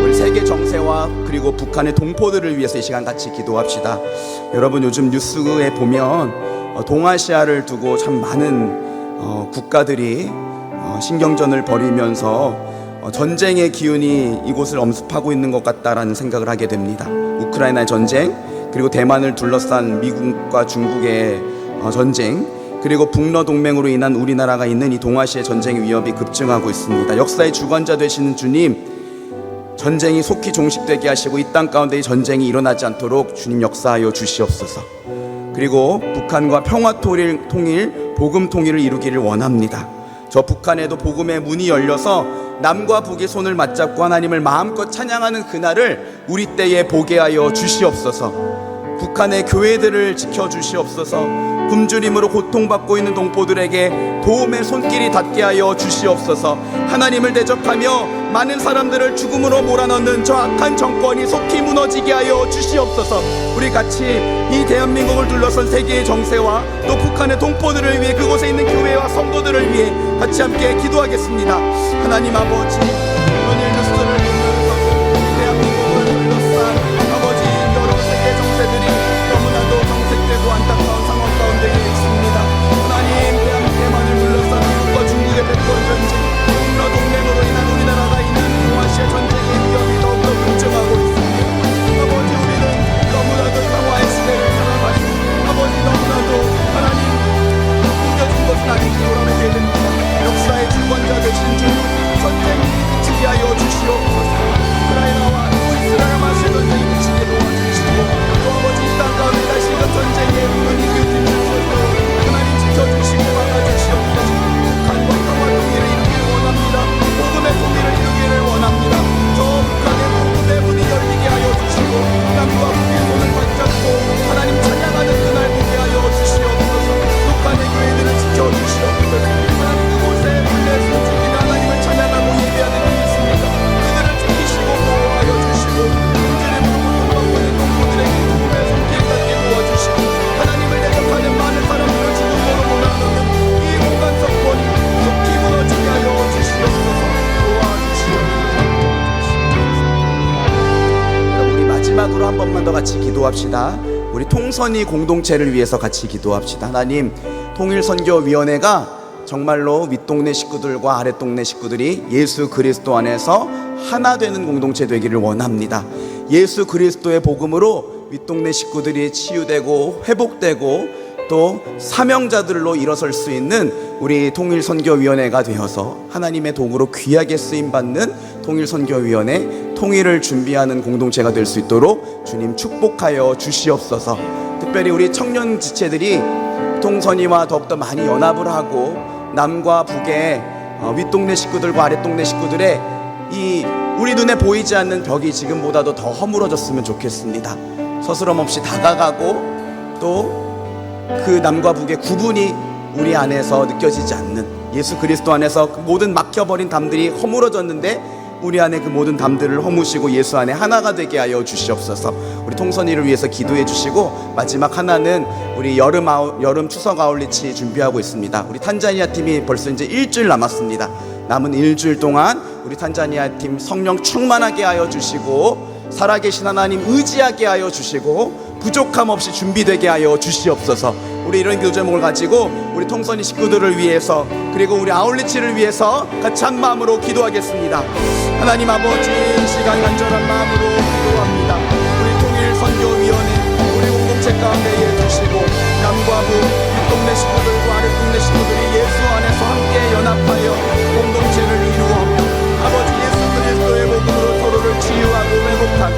우리 세계 정세와 그리고 북한의 동포들을 위해서 이 시간 같이 기도합시다. 여러분, 요즘 뉴스에 보면 동아시아를 두고 참 많은 국가들이 신경전을 벌이면서 전쟁의 기운이 이곳을 엄습하고 있는 것 같다라는 생각을 하게 됩니다. 우크라이나의 전쟁, 그리고 대만을 둘러싼 미국과 중국의 전쟁, 그리고 북러 동맹으로 인한 우리나라가 있는 이 동아시아 전쟁의 위협이 급증하고 있습니다. 역사의 주관자 되시는 주님, 전쟁이 속히 종식되게 하시고 이 땅 가운데 이 전쟁이 일어나지 않도록 주님 역사하여 주시옵소서. 그리고 북한과 평화 통일, 복음 통일을 이루기를 원합니다. 저 북한에도 복음의 문이 열려서 남과 북이 손을 맞잡고 하나님을 마음껏 찬양하는 그날을 우리 때에 보게 하여 주시옵소서. 북한의 교회들을 지켜주시옵소서. 굶주림으로 고통받고 있는 동포들에게 도움의 손길이 닿게 하여 주시옵소서. 하나님을 대적하며 많은 사람들을 죽음으로 몰아넣는 저 악한 정권이 속히 무너지게 하여 주시옵소서. 우리 같이 이 대한민국을 둘러선 세계의 정세와 또 북한의 동포들을 위해 그곳에 있는 교회와 성도들을 위해 같이 함께 기도하겠습니다. 하나님 아버지, 이번 일뉴스를 보면서 대한민국을 둘러싼 아버지 여러 세계 정세들이 너무나도 정색되고 안타까운 상황 가운데 있습니다. 하나님, 대한민국만을 둘러싼 미국과 중국의 백번 전쟁, 동러 동맹으로 인한 우리나라가 있는 동아시아 전쟁의 위험이 더욱더 급증하고 있습니다. 아버지, 우리는 너무나도 평화의 시대를 살아가고 아버지 너무나도 하나님 숨겨진 것은 아닌지 돌아보게 됩니다. 역사의 주권자 되신 주님, 전쟁이 그치게 하여 주시옵소서. 우크라이나와 이스라엘 마실 전쟁이 그치게 도와주시고 또 아버지 이 땅 가운데 다시금 전쟁의 눈이 그치는 것으로 하나님 지켜주시고 막아주시옵소서. 북한과 평화 통일을 이루기를 원합니다. 복음의 통일을 이루기를 원합니다. 저 북한의 복음의 문이 열리게 하여 주시고 남과 북의 손을 맞잡고 하나님 찬양하는 그날 보게 하여 주시옵소서. 북한의 교회들을 지켜주시옵소서. 하나님 그곳에 불려서 죽이는 하나님을 찬양하고 예배하는 일이 있습니다. 그들을 지키시고 보호하여 주시고 문제를 고통받고 있는 동포들에게 도움의 손길 닿게 도와주시고 하나님을 대적하는 많은 사람들을 죽음으로 몰아넣는 이 공간 석권이 속히 무너지게 하여 주시옵소서. 도와주시옵소서. 우리 마지막으로 한 번만 더 같이 기도합시다. 우리 통선이 공동체를 위해서 같이 기도합시다. 하나님, 통일선교위원회가 정말로 윗동네 식구들과 아랫동네 식구들이 예수 그리스도 안에서 하나 되는 공동체 되기를 원합니다. 예수 그리스도의 복음으로 윗동네 식구들이 치유되고 회복되고 또 사명자들로 일어설 수 있는 우리 통일선교위원회가 되어서 하나님의 도구로 귀하게 쓰임받는 통일선교위원회, 통일을 준비하는 공동체가 될 수 있도록 주님 축복하여 주시옵소서. 특별히 우리 청년 지체들이 통선이와 더욱더 많이 연합을 하고 남과 북의 윗동네 식구들과 아랫동네 식구들의 이 우리 눈에 보이지 않는 벽이 지금보다도 더 허물어졌으면 좋겠습니다. 서스럼 없이 다가가고 또 그 남과 북의 구분이 우리 안에서 느껴지지 않는, 예수 그리스도 안에서 그 모든 막혀버린 담들이 허물어졌는데 우리 안에 그 모든 담들을 허무시고 예수 안에 하나가 되게 하여 주시옵소서. 우리 통선이를 위해서 기도해 주시고 마지막 하나는 우리 여름 추석 아울리치 준비하고 있습니다. 우리 탄자니아 팀이 벌써 이제 일주일 남았습니다. 남은 일주일 동안 우리 탄자니아 팀 성령 충만하게 하여 주시고 살아계신 하나님 의지하게 하여 주시고 부족함 없이 준비되게 하여 주시옵소서. 우리 이런 기도 제목을 가지고 우리 통선이 식구들을 위해서 그리고 우리 아울리치를 위해서 같이 한 마음으로 기도하겠습니다. 하나님 아버지, 이 시간 간절한 마음으로 기도합니다. 우리 통일선교위원회 우리 공동체 가운데 해주시고 남과 북, 윗동네 식구들과 아랫동네 식구들이 예수 안에서 함께 연합하여 공동체를 이루어 아버지 예수 그리스도의 복음으로 서로를 치유하고 회복하고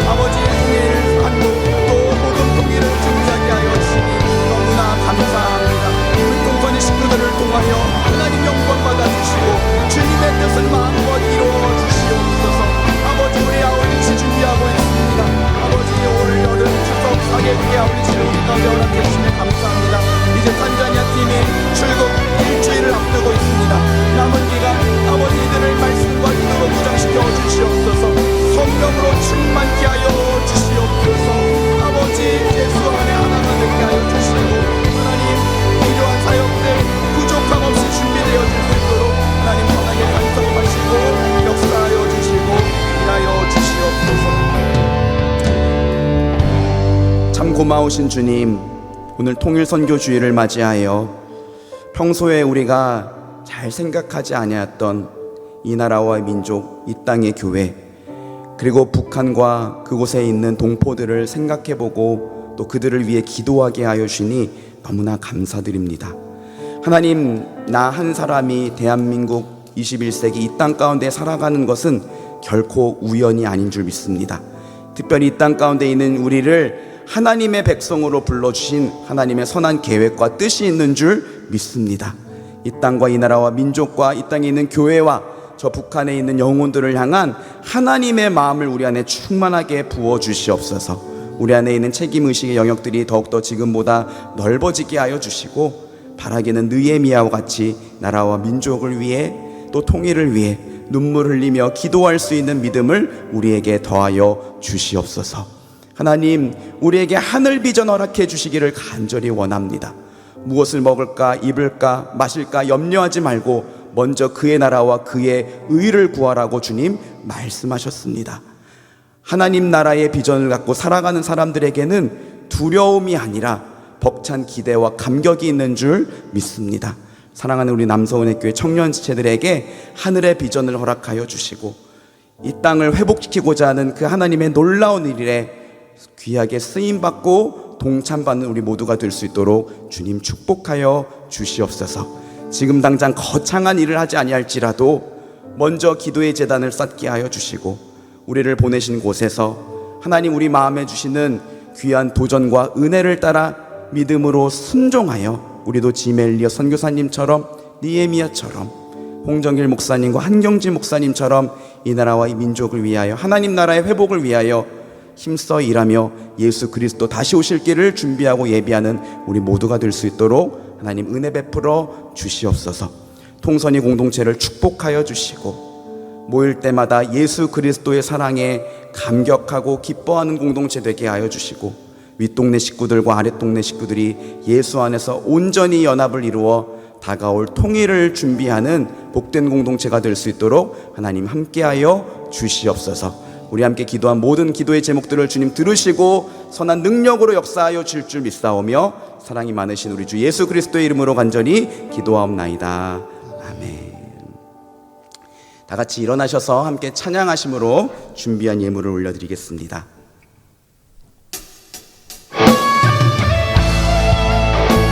아버지의 통일하고 또 모든 통일을 준비하게 하여 주시니 너무나 감사합니다. 우리 통선이 식구들을 통하여 하나님 영광 받아주시고 주님의 뜻을 마음껏 이루어 주시옵소서. 아버지, 우리 아울리치 준비하고 있습니다. 아버지, 올 여름 추석 사계기의 아울리치를 우리가 허락해 주시면 감사합니다. 이제 탄자니아 팀이 출국 일주일을 앞두고 있습니다. 남은 기간 아버지 이들을 말씀과 기도로 무장시켜 주시옵소서. 성령으로 충만케 하여 주시옵소서. 아버지, 예수 안에 하나가 되게 하여 주시고 하나님 필요한 사역들 부족함 없이 준비되어질 수 있도록 하나님 선하게 간섭하시고 역사하여 주시고 일하여 주시옵소서. 참 고마우신 주님, 오늘 통일선교주의를 맞이하여 평소에 우리가 잘 생각하지 아니했던 이 나라와 민족, 이 땅의 교회, 그리고 북한과 그곳에 있는 동포들을 생각해보고 또 그들을 위해 기도하게 하여 주시니 너무나 감사드립니다. 하나님, 나 한 사람이 대한민국 21세기 이 땅 가운데 살아가는 것은 결코 우연이 아닌 줄 믿습니다. 특별히 이 땅 가운데 있는 우리를 하나님의 백성으로 불러주신 하나님의 선한 계획과 뜻이 있는 줄 믿습니다. 이 땅과 이 나라와 민족과 이 땅에 있는 교회와 저 북한에 있는 영혼들을 향한 하나님의 마음을 우리 안에 충만하게 부어주시옵소서. 우리 안에 있는 책임의식의 영역들이 더욱더 지금보다 넓어지게 하여 주시고, 바라기는 느헤미야와 같이 나라와 민족을 위해 또 통일을 위해 눈물 흘리며 기도할 수 있는 믿음을 우리에게 더하여 주시옵소서. 하나님, 우리에게 하늘 비전 허락해 주시기를 간절히 원합니다. 무엇을 먹을까, 입을까, 마실까 염려하지 말고 먼저 그의 나라와 그의 의를 구하라고 주님 말씀하셨습니다. 하나님 나라의 비전을 갖고 살아가는 사람들에게는 두려움이 아니라 벅찬 기대와 감격이 있는 줄 믿습니다. 사랑하는 우리 남서은의 교회 청년 지체들에게 하늘의 비전을 허락하여 주시고, 이 땅을 회복시키고자 하는 그 하나님의 놀라운 일에 귀하게 쓰임받고 동참받는 우리 모두가 될 수 있도록 주님 축복하여 주시옵소서. 지금 당장 거창한 일을 하지 아니할지라도 먼저 기도의 제단을 쌓게 하여 주시고, 우리를 보내신 곳에서 하나님 우리 마음에 주시는 귀한 도전과 은혜를 따라 믿음으로 순종하여 우리도 지멜리어 선교사님처럼, 느헤미야처럼, 홍정길 목사님과 한경지 목사님처럼 이 나라와 이 민족을 위하여, 하나님 나라의 회복을 위하여 힘써 일하며 예수 그리스도 다시 오실 길을 준비하고 예비하는 우리 모두가 될 수 있도록 하나님 은혜 베풀어 주시옵소서. 통선이 공동체를 축복하여 주시고, 모일 때마다 예수 그리스도의 사랑에 감격하고 기뻐하는 공동체 되게 하여 주시고, 윗동네 식구들과 아랫동네 식구들이 예수 안에서 온전히 연합을 이루어 다가올 통일을 준비하는 복된 공동체가 될 수 있도록 하나님 함께하여 주시옵소서. 우리 함께 기도한 모든 기도의 제목들을 주님 들으시고 선한 능력으로 역사하여 줄 줄 믿사오며, 사랑이 많으신 우리 주 예수 그리스도의 이름으로 간절히 기도하옵나이다. 아멘. 다 같이 일어나셔서 함께 찬양하심으로 준비한 예물을 올려드리겠습니다.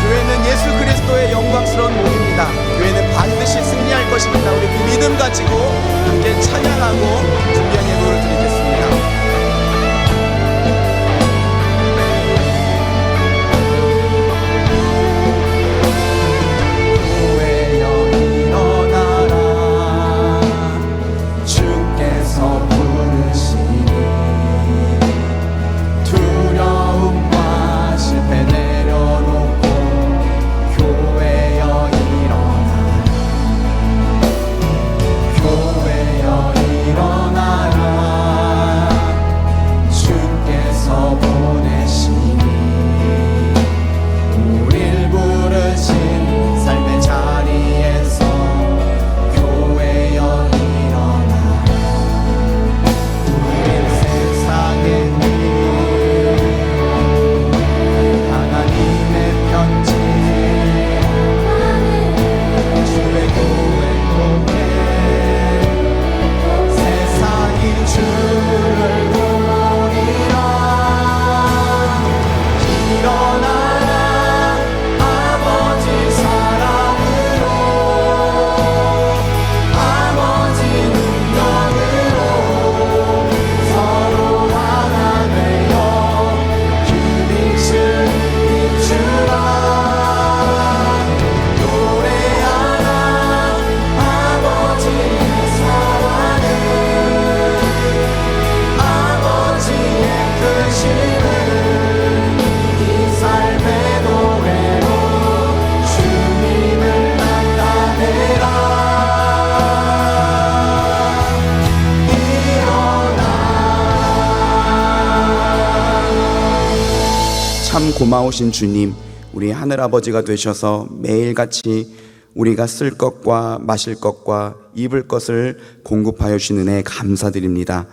교회는 예수 그리스도의 영광스러운 몸입니다. 교회는 반드시 승리할 것입니다. 우리 그 믿음 가지고 함께 찬양하고 준비한 예물을 드리겠습니다. 참 고마우신 주님, 우리 하늘아버지가 되셔서 매일같이 우리가 쓸 것과 마실 것과 입을 것을 공급하여 주시는 은혜에 감사드립니다.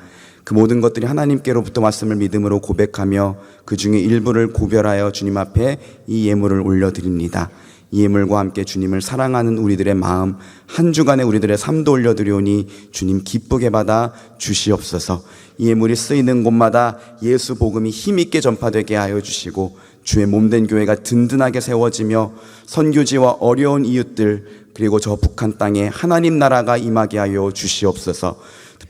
그 모든 것들이 하나님께로부터 왔음을 믿음으로 고백하며 그 중에 일부를 구별하여 주님 앞에 이 예물을 올려드립니다. 이 예물과 함께 주님을 사랑하는 우리들의 마음, 한 주간의 우리들의 삶도 올려드리오니 주님 기쁘게 받아 주시옵소서. 이 예물이 쓰이는 곳마다 예수 복음이 힘있게 전파되게 하여 주시고, 주의 몸된 교회가 든든하게 세워지며 선교지와 어려운 이웃들, 그리고 저 북한 땅에 하나님 나라가 임하게 하여 주시옵소서.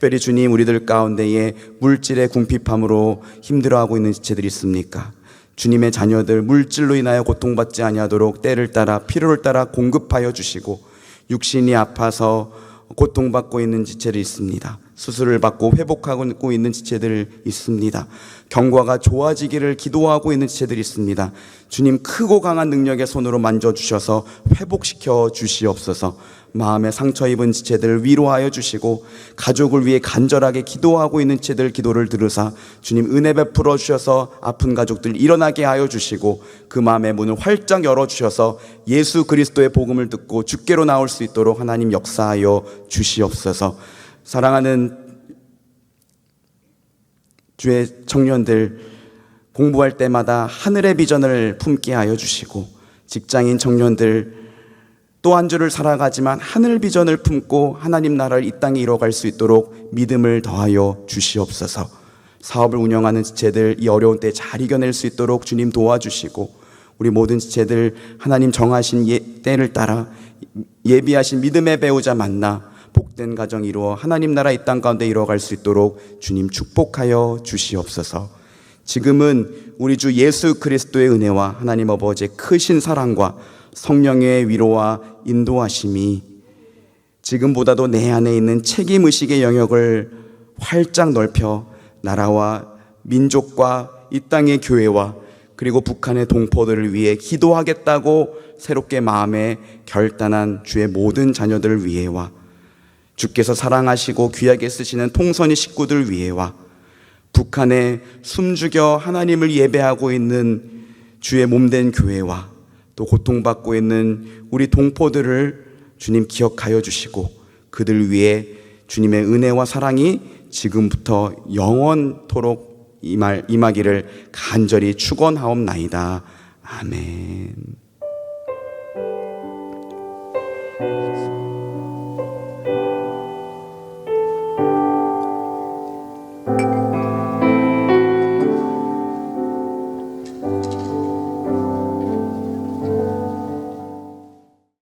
특별히 주님, 우리들 가운데에 물질의 궁핍함으로 힘들어하고 있는 지체들이 있습니까? 주님의 자녀들 물질로 인하여 고통받지 아니하도록 때를 따라 필요를 따라 공급하여 주시고, 육신이 아파서 고통받고 있는 지체들이 있습니다. 수술을 받고 회복하고 있는 지체들 있습니다. 경과가 좋아지기를 기도하고 있는 지체들이 있습니다. 주님, 크고 강한 능력의 손으로 만져주셔서 회복시켜 주시옵소서. 마음에 상처 입은 지체들 위로하여 주시고, 가족을 위해 간절하게 기도하고 있는 지체들 기도를 들으사 주님 은혜 베풀어 주셔서 아픈 가족들 일어나게 하여 주시고, 그 마음의 문을 활짝 열어 주셔서 예수 그리스도의 복음을 듣고 주께로 나올 수 있도록 하나님 역사하여 주시옵소서. 사랑하는 주의 청년들, 공부할 때마다 하늘의 비전을 품게 하여 주시고, 직장인 청년들 또 한 주를 살아가지만 하늘 비전을 품고 하나님 나라를 이 땅에 이뤄갈 수 있도록 믿음을 더하여 주시옵소서. 사업을 운영하는 지체들 이 어려운 때 잘 이겨낼 수 있도록 주님 도와주시고, 우리 모든 지체들 하나님 정하신 때를 따라 예비하신 믿음의 배우자 만나 복된 가정 이루어 하나님 나라 이 땅 가운데 이뤄갈 수 있도록 주님 축복하여 주시옵소서. 지금은 우리 주 예수 그리스도의 은혜와 하나님 아버지의 크신 사랑과 성령의 위로와 인도하심이 지금보다도 내 안에 있는 책임의식의 영역을 활짝 넓혀 나라와 민족과 이 땅의 교회와 그리고 북한의 동포들을 위해 기도하겠다고 새롭게 마음에 결단한 주의 모든 자녀들을 위해와 주께서 사랑하시고 귀하게 쓰시는 통선이 식구들 위해와 북한에 숨죽여 하나님을 예배하고 있는 주의 몸된 교회와 또 고통받고 있는 우리 동포들을 주님 기억하여 주시고, 그들 위해 주님의 은혜와 사랑이 지금부터 영원토록 임하기를 간절히 축원하옵나이다. 아멘.